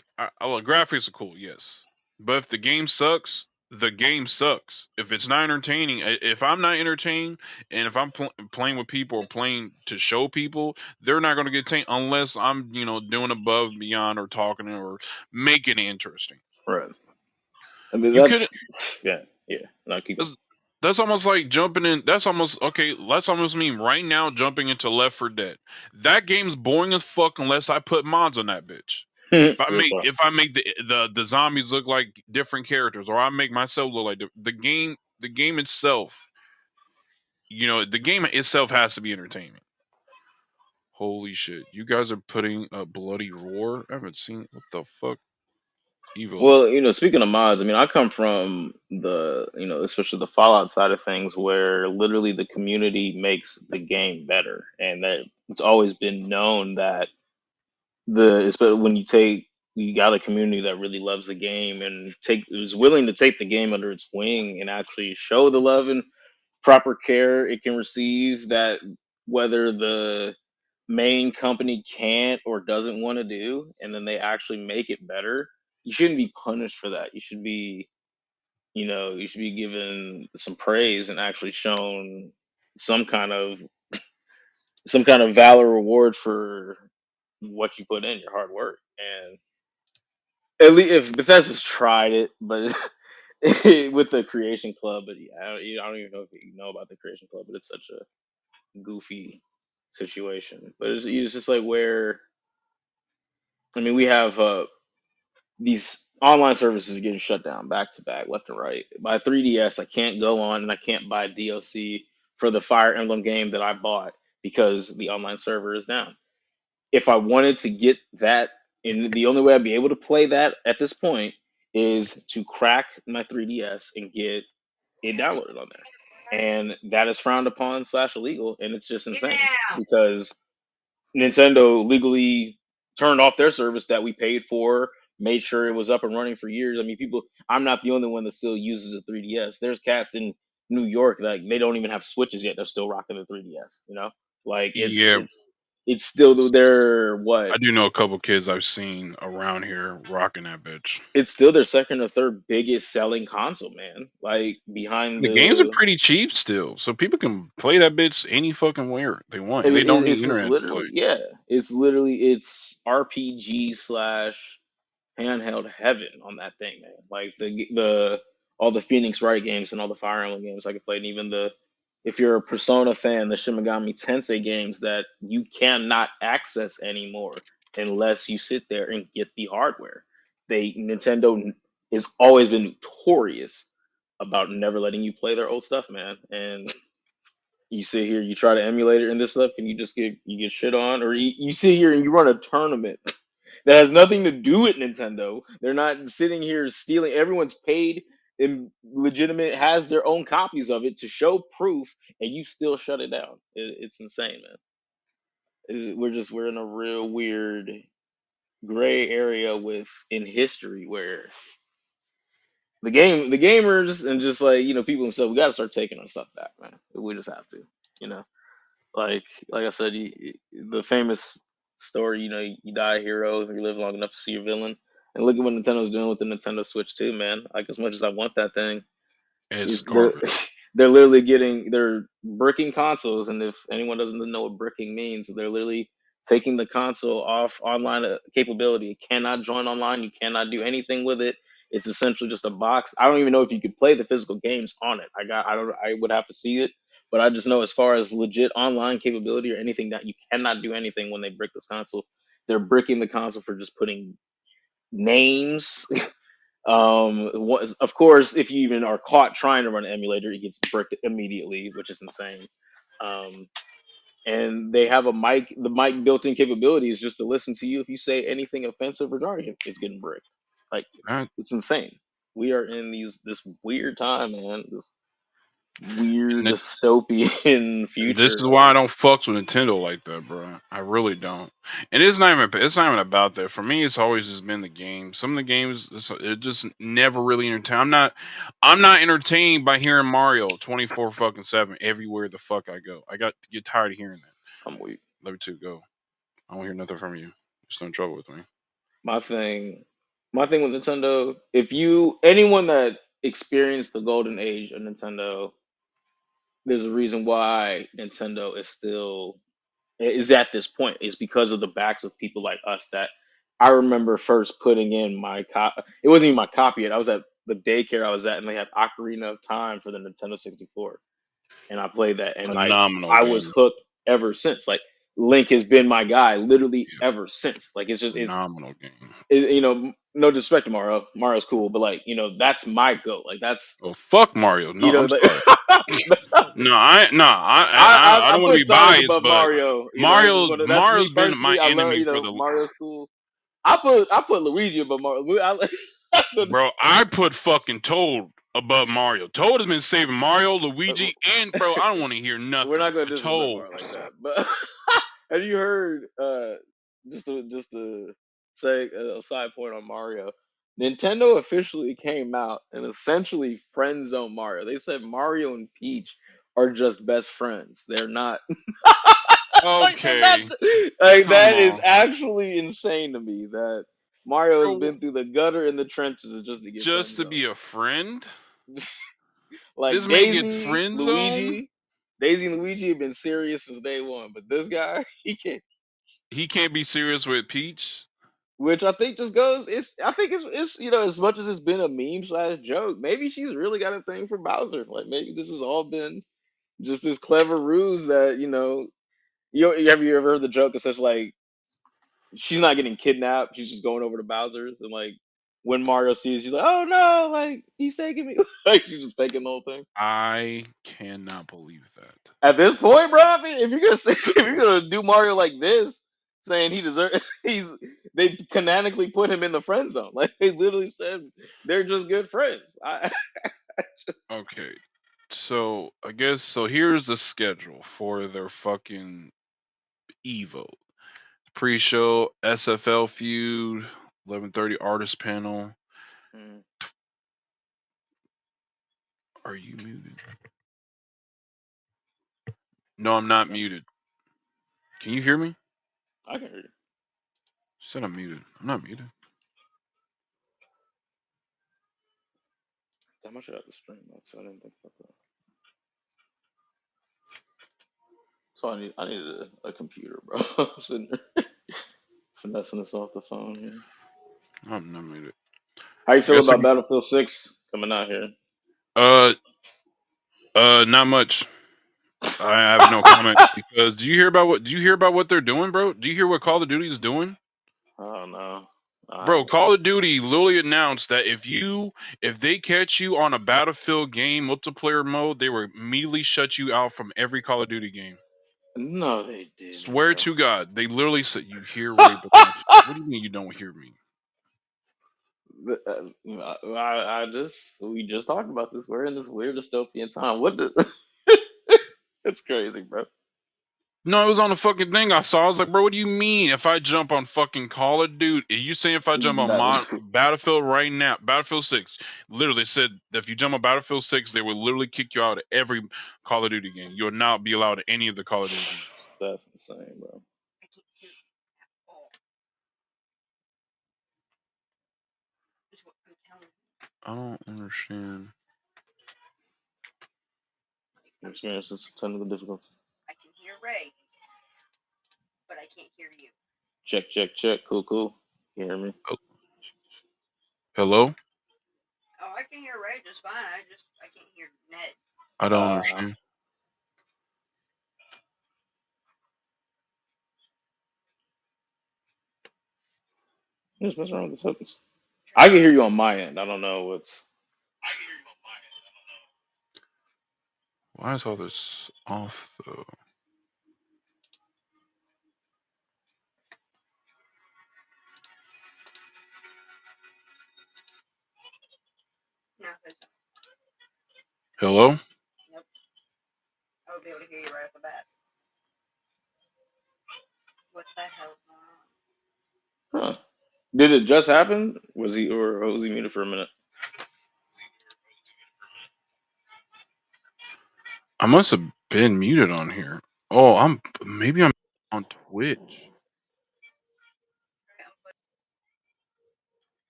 Look, graphics are cool, yes, but if the game sucks, the game sucks. If it's not entertaining, if I'm not entertained, and if I'm playing with people or playing to show people, they're not going to get tamed unless I'm doing above and beyond or talking or making it interesting.
Right. I mean,
You could
that's yeah, yeah. No, keep going.
That's almost like jumping in. That's almost okay. That's almost mean right now jumping into Left 4 Dead. That game's boring as fuck unless I put mods on that bitch.
Real talk.
If I make the zombies look like different characters, or I make myself look like the game itself, the game itself has to be entertaining. Holy shit! You guys are putting a bloody roar. I haven't seen what the fuck. Evil.
Well, speaking of mods, I mean, I come from the, especially the Fallout side of things, where literally the community makes the game better, and that it's always been known that especially when you got a community that really loves the game and is willing to take the game under its wing and actually show the love and proper care it can receive, that whether the main company can't or doesn't want to do, and then they actually make it better, you shouldn't be punished for that. You should be given some praise and actually shown some kind of some kind of valor reward for what you put in, your hard work. And at least if Bethesda's tried it, but with the Creation Club, but yeah, I don't even know if you know about the Creation Club, but it's such a goofy situation. But it's just like where, I mean, we have these online services are getting shut down back to back, left and right. My 3DS, I can't go on and I can't buy DLC for the Fire Emblem game that I bought because the online server is down. If I wanted to get that, and the only way I'd be able to play that at this point is to crack my 3DS and get it downloaded on there. And that is frowned upon slash illegal, and it's just insane because Nintendo legally turned off their service that we paid for, made sure it was up and running for years. I mean, I'm not the only one that still uses a 3DS. There's cats in New York, like, they don't even have Switches yet. They're still rocking the 3DS. Like, it's
Yeah,
it's it's still their what?
I do know a couple kids I've seen around here rocking that bitch.
It's still their second or third biggest selling console, man. Like, behind
The games are
the
pretty cheap still, so people can play that bitch any fucking where they want,
I
and they
mean,
don't need
it's just
internet to play.
literally, yeah. It's RPG slash handheld heaven on that thing, man. Like the all the Phoenix Wright games and all the Fire Emblem games I could play, and even if you're a Persona fan, the Shin Megami Tensei games that you cannot access anymore unless you sit there and get the hardware. Nintendo has always been notorious about never letting you play their old stuff, man. And you sit here, you try to emulate it and this stuff, and you get shit on, or you sit here and you run a tournament that has nothing to do with Nintendo. They're not sitting here stealing. Everyone's paid and legitimate, has their own copies of it to show proof, and you still shut it down. It's insane, man. We're in a real weird gray area in history where the gamers and just like people themselves, we got to start taking our stuff back, man. We just have to, you know. Like I said, the famous story, you die a hero if you live long enough to see your villain. And look at what Nintendo's doing with the Nintendo Switch too, man. Like, as much as I want that thing,
It's
they're
garbage.
they're literally they're bricking consoles. And if anyone doesn't know what bricking means, they're literally taking the console off online capability. It cannot join online. You cannot do anything with it. It's essentially just a box. I don't even know if you could play the physical games on it. I would have to see it, but I just know as far as legit online capability or anything, that you cannot do anything when they brick this console. They're bricking the console for just putting names. Of course, if you even are caught trying to run an emulator, it gets bricked immediately, which is insane. Um, and they have a mic. The mic built-in capability is just to listen to you if you say anything offensive regarding it. It's getting bricked. Like,
That,
it's insane. We are in this weird time, man. This weird
and
dystopian
this is
future.
why I don't fucks with Nintendo like that, bro. I really don't. And it's not even about that. For me, it's always just been the game. Some of the games, it just never really entertain. I'm not entertained by hearing Mario 24 fucking 7 everywhere the fuck I go. I got to get tired of hearing that.
I'm weak.
Let me two go. I don't hear nothing from you. You're still in trouble with me.
My thing, my thing with Nintendo. If you anyone that experienced the golden age of Nintendo, there's a reason why Nintendo is at this point. Is because of the backs of people like us that I remember first putting in my copy. It wasn't even my copy yet. I was at the daycare I was at, and they had Ocarina of Time for the Nintendo 64, and I played that, and like
Phenomenal
I was
game.
hooked ever since. Like Link has been my guy literally
Yeah,
ever since. Like
phenomenal game.
you know, no disrespect to Mario. Mario's cool, but like, you know, that's my goat. Like that's,
Oh fuck Mario. No,
you know,
I'm
like
sorry. I
I
don't want to
put
be
Sonic
biased,
above
but
Mario. You know, it's just one of, that's me
Mario's been my
personally. I love,
enemy
you
for
know,
the
Mario's cool. I put Luigi above Mario.
bro. I put fucking Toad above Mario. Toad has been saving Mario, Luigi, and bro. I don't want to hear
We're
nothing.
not going to
But
disrespect
Toad,
Mario like that. But have you heard? Just to say a side point on Mario, Nintendo officially came out and essentially friend zoned Mario. They said Mario and Peach are just best friends. They're not like they're not
okay,
like
come
that is
on,
actually insane to me that Mario has
bro.
been through the gutter and the trenches just to get
Just
friend
to be
zoned.
a friend, this
Like
man gets friend zoned.
Daisy and Luigi have been serious since day one, but this guy, he can't.
He can't be serious with Peach.
Which I think just goes. I think it's you know, as much as it's been a meme slash joke, maybe she's really got a thing for Bowser. Like maybe this has all been just this clever ruse that have you ever heard the joke? It's such like she's not getting kidnapped. She's just going over to Bowser's, and like when Mario sees, she's like, "Oh no! Like he's taking me!" Like she's just faking the whole thing.
I cannot believe that.
At this point, bro, I mean, if you're gonna say if you're gonna do Mario like this, saying he deserves, they canonically put him in the friend zone. Like they literally said they're just good friends. I just
Okay, so I guess so. Here's the schedule for their fucking Evo pre-show: SFL feud, 11:30 artist panel.
mm,
Are you muted? No, I'm not
yeah,
muted. Can you hear me?
I can hear you.
Said I'm muted. I'm not muted.
Damn, I should have the stream up, so I didn't think about that. So I need a computer, bro. I'm sitting there finessing this off the phone here.
I'm not muted.
How you
I
feel
guess I
about
can.
Battlefield 6 coming out here?
Uh, not much. I have no comment because do you hear about what? Do you hear about what they're doing, bro? Do you hear what Call of Duty is doing?
Oh no.
Bro,
Uh,
Call of Duty literally announced that if they catch you on a Battlefield game multiplayer mode, they will immediately shut you out from every Call of Duty game.
no, they didn't,
Swear
bro.
to God, they literally said you hear Ray, but not you. What do you mean you don't hear me?
I just we just talked about this. We're in this weird dystopian time. What the? It's crazy, bro.
No, it was on the fucking thing I saw. I was like, bro, what do you mean if I jump on fucking Call of Duty? Are you saying if I jump on
Battlefield.
Battlefield right now, Battlefield 6, literally said that if you jump on Battlefield 6, they will literally kick you out of every Call of Duty game. You'll not be allowed in any of the Call of Duty games.
That's insane, bro.
I don't understand.
Experiencing some technical difficulty. Check, check, check. Cool, cool. You hear me?
Oh, hello? I don't
Uh,
understand.
just mess around with the focus. I can hear you on my end. I don't know what's.
Why is all this off though? Hello?
Huh? Did it just happen? Was he muted for a minute?
I must have been muted on here. Oh, maybe I'm on Twitch.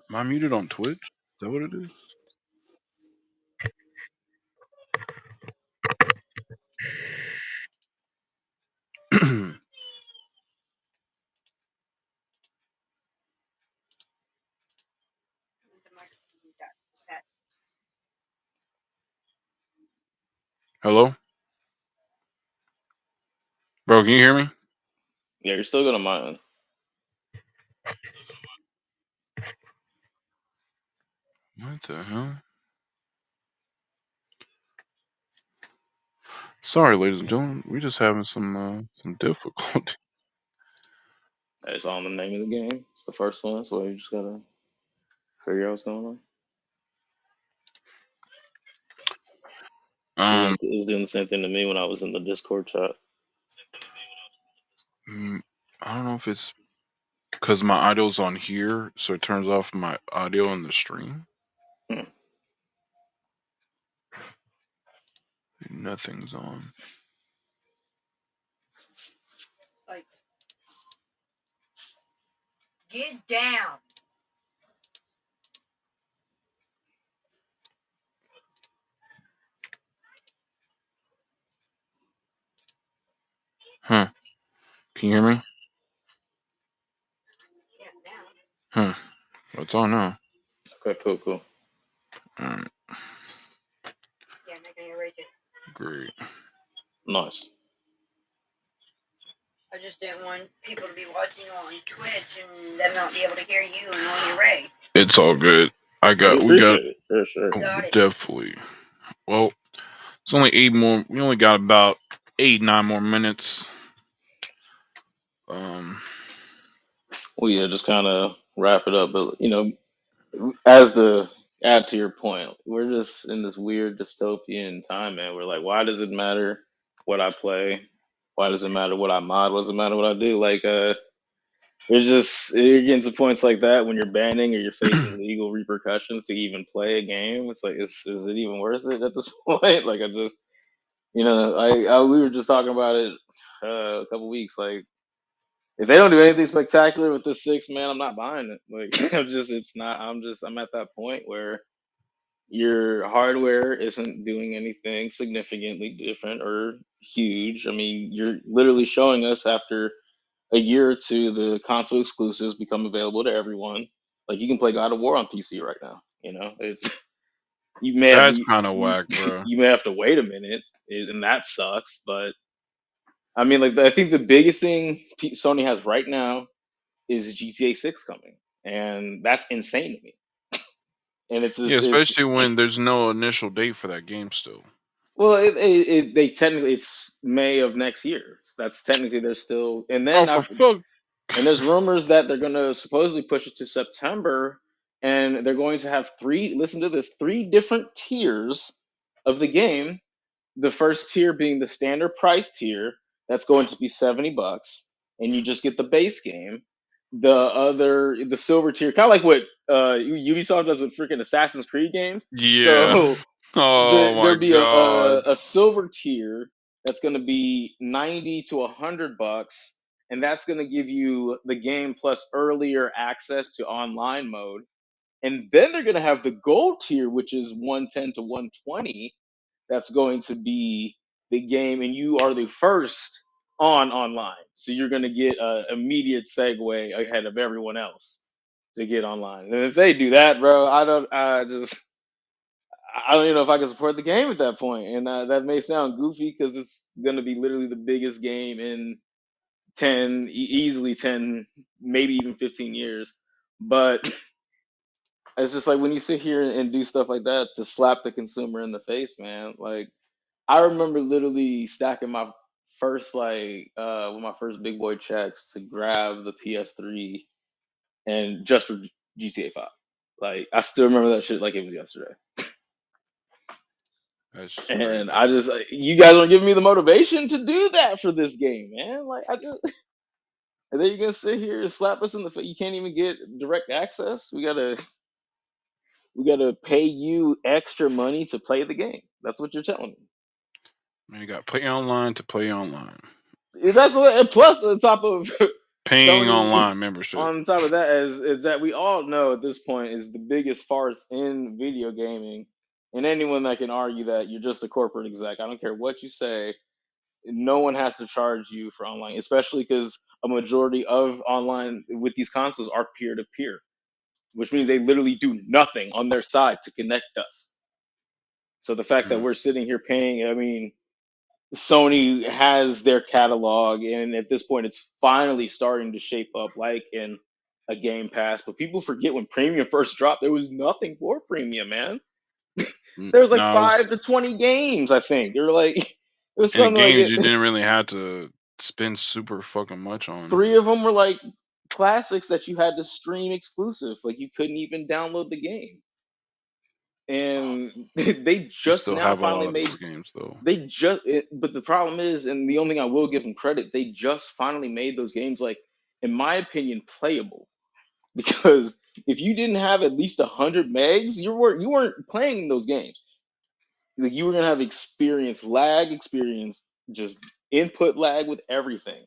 Am I muted on Twitch? Is that what it is? Hello, bro. Can you hear me?
Yeah, you're still gonna mind.
What the hell? Sorry, ladies and gentlemen. We just having some difficulty.
It's all in the name of the game. It's the first one, so you just gotta figure out what's going on.
Um,
It was doing the same thing to me when I was in the Discord chat.
mm, I don't know if it's because my audio's on here, so it turns off my audio on the stream.
Hmm.
Nothing's on.
Get down.
Huh? Can you hear me?
Yeah, down.
Huh? What's on now?
Okay, cool.
Alright,
Yeah, I'm not gonna erase it.
great.
Nice.
I just didn't want people to be watching on Twitch and them not be able to hear you and only Ray.
It's all good.
We
We got
appreciate it for sure.
oh,
Got it.
definitely. Well, it's only 8 more. We only got about 8, 9 more minutes. Um,
Well, yeah, just kind of wrap it up. But as the add to your point, we're just in this weird dystopian time, man. We're like, why does it matter what I play? Why does it matter what I mod? What does it matter what I do? Like, you're getting to points like that when you're banning or you're facing legal repercussions to even play a game. It's like, is it even worth it at this point? Like, we were just talking about it a couple weeks. Like, if they don't do anything spectacular with this six, man, I'm not buying it. Like, it's not. I'm at that point where your hardware isn't doing anything significantly different or huge. I mean, you're literally showing us after a year or two, the console exclusives become available to everyone. Like you can play God of War on PC right now. It's you may have
that's
you
kind of
you,
whack, bro.
you may have to wait a minute, and that sucks. But I mean, like I think the biggest thing Sony has right now is GTA 6 coming, and that's insane to me. And it's
Yeah,
this it's
especially when there's no initial date for that game still.
well, they technically it's May of next year. So that's technically they're still, and
Oh,
then
for fuck.
and there's rumors that they're going to supposedly push it to September, and they're going to have three. Listen to this: three different tiers of the game. The first tier being the standard price tier, that's going to be $70, and you just get the base game. The silver tier, kind of like what Ubisoft does with freaking Assassin's Creed games.
Yeah.
So
Oh my
there'd be
god.
a silver tier that's going to be 90 to $100, and that's going to give you the game plus earlier access to online mode. And then they're going to have the gold tier, which is 110 to 120. That's going to be the game, and you are the first on online. So you're going to get an immediate segue ahead of everyone else to get online. And if they do that, bro, I don't even know if I can support the game at that point. And that may sound goofy because it's going to be literally the biggest game in 10, easily 10, maybe even 15 years. But it's just like when you sit here and do stuff like that to slap the consumer in the face, man. Like, I remember literally stacking my first, one of my first big boy checks to grab the PS3 and just for GTA 5. Like, I still remember that shit like it was yesterday.
That's
And
crazy.
I just, you guys are giving me the motivation to do that for this game, man. Like, and then you're gonna sit here and slap us in the face. You can't even get direct access. We gotta pay you extra money to play the game. That's what you're telling
Man, you got play online to play online.
me. That's what. And plus, on top of
Paying
Sony,
online membership.
on top of that, is that we all know at this point is the biggest farce in video gaming. And anyone that can argue that you're just a corporate exec, I don't care what you say, no one has to charge you for online, especially because a majority of online with these consoles are peer to peer, which means they literally do nothing on their side to connect us. So the fact that
Hmm.
we're sitting here paying, I mean, Sony has their catalog, and at this point, it's finally starting to shape up like in a Game Pass. But people forget when Premium first dropped, there was nothing for Premium, man. There was like
No, it was
5 to 20 games, I think. There were like it was
in the
something like
games you
it.
didn't really have to spend super fucking much on.
3 of them were like classics that you had to stream exclusive. Like you couldn't even download the game, and they
You
just
still
now
have a
finally
lot of
made.
those games though.
But the problem is, and the only thing I will give them credit, they just finally made those games like, in my opinion, playable. Because if you didn't have at least 100 megs, you weren't playing those games. Like you were gonna have experience, just input lag with everything.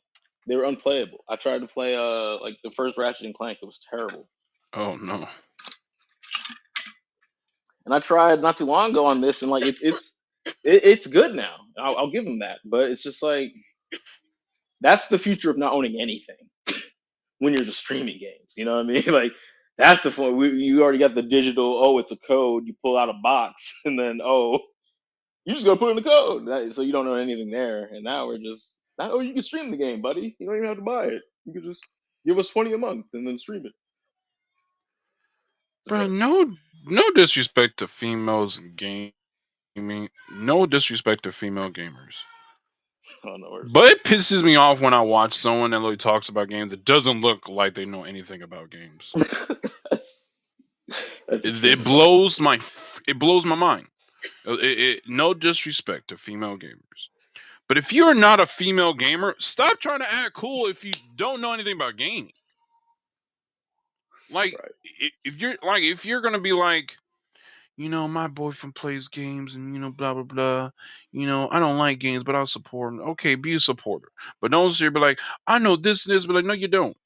They were unplayable. I tried to play like the first Ratchet and Clank. It was terrible.
Oh no.
And I tried not too long ago on this, and like it's good now. I'll give them that. But it's just like that's the future of not owning anything when you're just streaming games. You know what I mean? Like that's the point. You already got the digital. Oh, it's a code. You pull out a box, and then you just gotta put in the code. So you don't know anything there. And now we're just now. Oh, you can stream the game, buddy. You don't even have to buy it. You can just give us 20 a month and then stream it. It's
Bro,
great.
no disrespect to females in gaming. No disrespect to female gamers.
Oh no worries.
But it pisses me off when I watch someone that literally talks about games that doesn't look like they know anything about games.
that's that's
It
extremely funny.
blows my mind. No disrespect to female gamers. But if you're not a female gamer, stop trying to act cool if you don't know anything about gaming. Like
Right.
if you're gonna be like, my boyfriend plays games and blah blah blah. I don't like games, but I'll support him. Okay, be a supporter, but don't sit here be like, I know this and this, but like, no, you don't.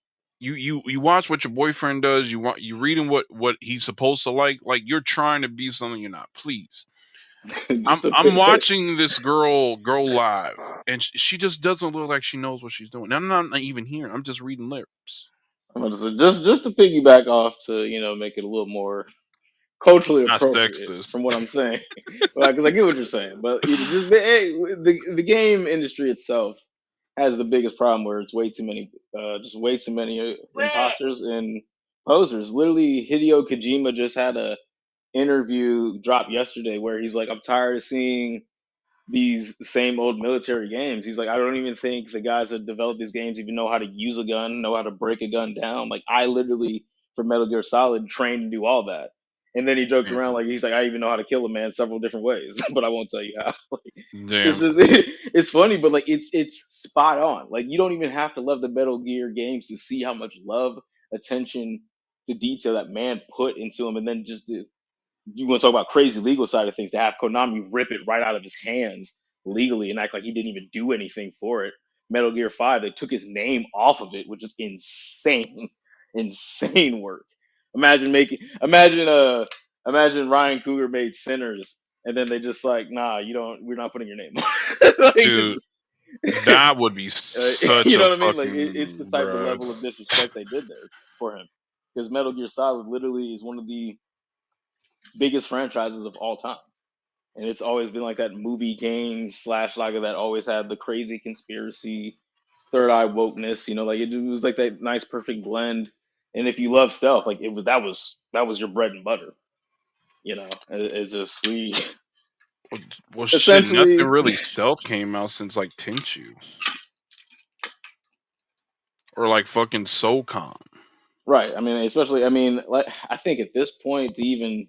You watch what your boyfriend does. You reading what he's supposed to like. Like you're trying to be something you're not. Please, I'm
Just a
I'm
bit.
watching this girl go live, and she just doesn't look like she knows what she's doing. And I'm not even hearing. I'm just reading lyrics.
I'm gonna say just to piggyback off to make it a little more culturally
Not
appropriate
sexist.
from what I'm saying, because I get what you're saying, but hey, the game industry itself has the biggest problem where it's way too many
Wait.
imposters and posers. Literally, Hideo Kojima just had a interview drop yesterday where he's like, "I'm tired of seeing these same old military games." He's like, I don't even think the guys that develop these games even know how to use a gun, know how to break a gun down. Like I literally for Metal Gear Solid trained to do all that. And then he joked around
Damn.
like he's like, I even know how to kill a man several different ways, but I won't tell you how. Like, it's
Damn.
just it's funny, but like it's spot on. Like you don't even have to love the Metal Gear games to see how much love, attention to detail that man put into them, and then just you want to talk about crazy legal side of things, to have Konami rip it right out of his hands legally and act like he didn't even do anything for it. Metal Gear 5, they took his name off of it, which is insane, insane work. Imagine Ryan Cougar made Sinners and then they just like, nah, we're not putting your name like it's
Dude,
just
that would be such
you
a
know what I mean? Like it's the
fucking
type of
bruh.
level of disrespect they did there for him. Because Metal Gear Solid literally is one of the biggest franchises of all time, and it's always been like that movie game slash like that always had the crazy conspiracy, third eye wokeness. Like it was like that nice perfect blend. And if you love stealth, like it was that was your bread and butter. It's just we
Well, shit, nothing
essentially
really stealth came out since like Tenchu or like fucking SOCOM.
right. I mean, especially like I think at this point, even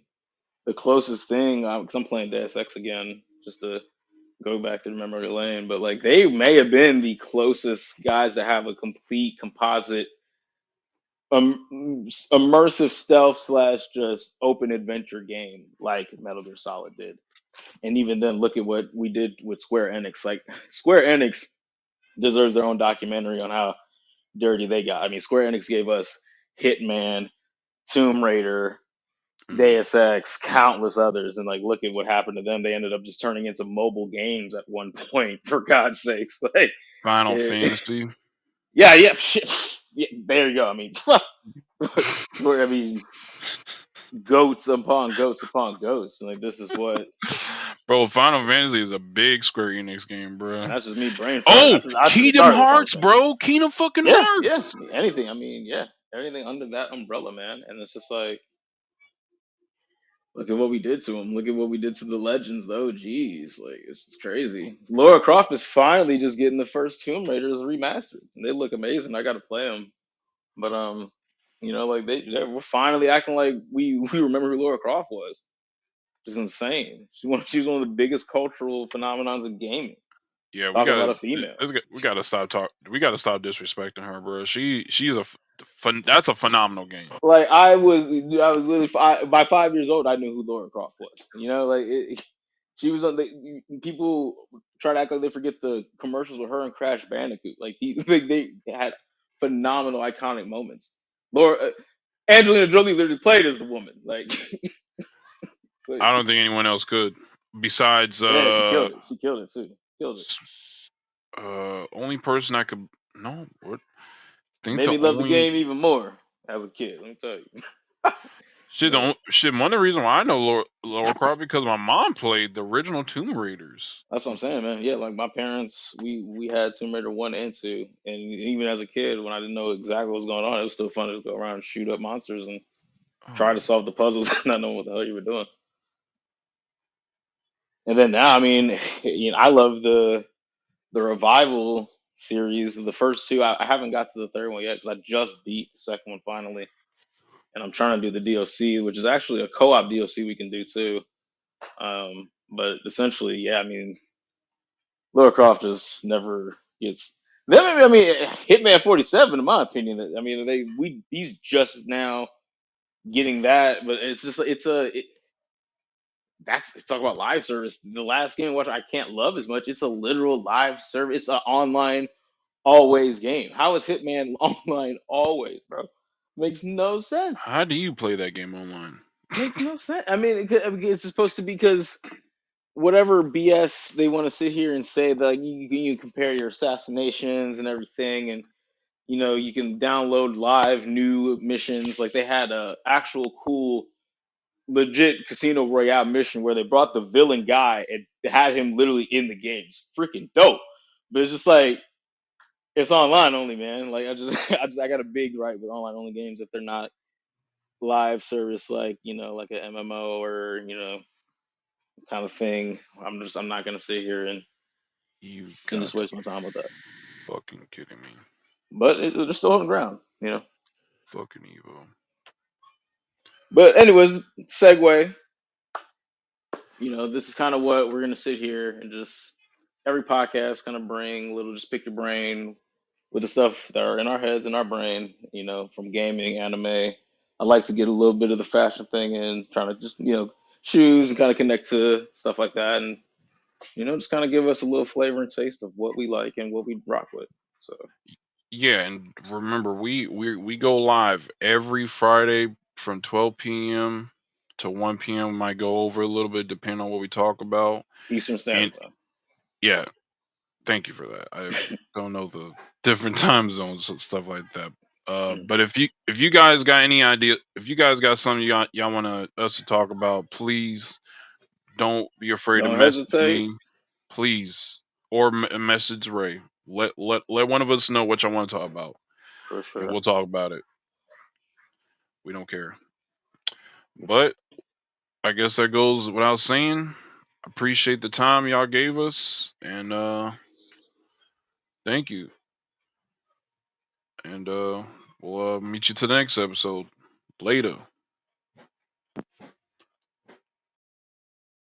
the closest thing, because I'm playing Deus Ex again, just to go back to the memory lane, but like they may have been the closest guys to have a complete composite immersive stealth slash just open adventure game like Metal Gear Solid did. And even then, look at what we did with Square Enix. Like Square Enix deserves their own documentary on how dirty they got. I mean, Square Enix gave us Hitman, Tomb Raider,
Mm.
Deus Ex, countless others, and like look at what happened to them. They ended up just turning into mobile games at one point. For God's sakes, like,
Final
eh,
Fantasy.
yeah, shit. Yeah, there you go. I mean, I mean, goats upon goats upon goats. And like this is what.
Bro, Final Fantasy is a big Square Enix game,
And
bro.
that's just me brain farting.
Oh,
That's just the
Kingdom
start of the
Hearts,
conversation.
bro. Kingdom fucking
Yeah, yeah.
Hearts.
Anything. I mean, yeah. Everything under that umbrella, man. And it's just like, look at what we did to him. Look at what we did to the legends, though. Jeez, like it's crazy. Laura Croft is finally just getting the first Tomb Raiders remastered, and they look amazing. I got to play them, but like we're finally acting like we remember who Laura Croft was. It's insane. She was one of the biggest cultural phenomenons in gaming.
Yeah,
Talk about a female.
we gotta stop we gotta stop disrespecting her, bro. She's that's a phenomenal game.
Like I was literally by 5 years old. I knew who Laura Croft was. She was on the people try to act like they forget the commercials with her and Crash Bandicoot. Like they had phenomenal, iconic moments. Angelina Jolie literally played as the woman. Like,
I don't think anyone else could besides
yeah, she killed it. She killed it too. Killed it.
only person I could no what think
Made
the
me love the
only
game even more as a kid. Let me tell you. But
one of the reasons why I know Laura Croft because my mom played the original Tomb Raiders.
that's what I'm saying, man. Yeah, like my parents, we had Tomb Raider 1 and 2, and even as a kid, when I didn't know exactly what was going on, it was still fun to go around and shoot up monsters and try to
Oh,
solve the puzzles, not knowing what the hell you were doing. And then now, I mean, I love the revival series. The first two, I haven't got to the third one yet because I just beat the second one finally, and I'm trying to do the DLC, which is actually a co-op DLC we can do too. But essentially, yeah, I mean, Lara Croft just never gets. I mean, Hitman 47, in my opinion. I mean, he's just now getting that, but it's just that's talk about live service. The last game which I can't love as much. It's a literal live service. It's an online always game. How is Hitman online always, bro? Makes no sense.
how do you play that game online?
Makes no sense. I mean, it's supposed to be because whatever BS they want to sit here and say that like, you compare your assassinations and everything, and you can download live new missions. Like they had a actual cool, legit Casino Royale mission where they brought the villain guy and had him literally in the game. It's freaking dope. But it's just like it's online only, man. Like I got a big gripe with online only games if they're not live service, like like an MMO or kind of thing. I'm not gonna sit here and
You
just
got to
waste my time with that.
fucking kidding me.
But they're still on the ground.
Fucking evil.
But anyways, segue. This is kind of what we're gonna sit here and just every podcast kind of bring a little, just pick your brain with the stuff that are in our heads and our brain. From gaming, anime. I like to get a little bit of the fashion thing and trying to just shoes and kind of connect to stuff like that, and just kind of give us a little flavor and taste of what we like and what we rock with. So
Yeah, and remember we go live every Friday from 12 p.m. to 1 p.m. We might go over a little bit depending on what we talk about.
Eastern
And
Standard Time.
yeah, thank you for that. I don't know the different time zones and stuff like that.
Mhm.
But if you guys got any idea, if you guys got something y'all want us to talk about, please don't be afraid to
Don't
message
hesitate.
me, please, or message Ray. Let one of us know what y'all want to talk about,
For
and
sure.
we'll talk about it. We don't care. But I guess that goes without saying. Appreciate the time y'all gave us, and thank you. And we'll meet you to the next episode. Later.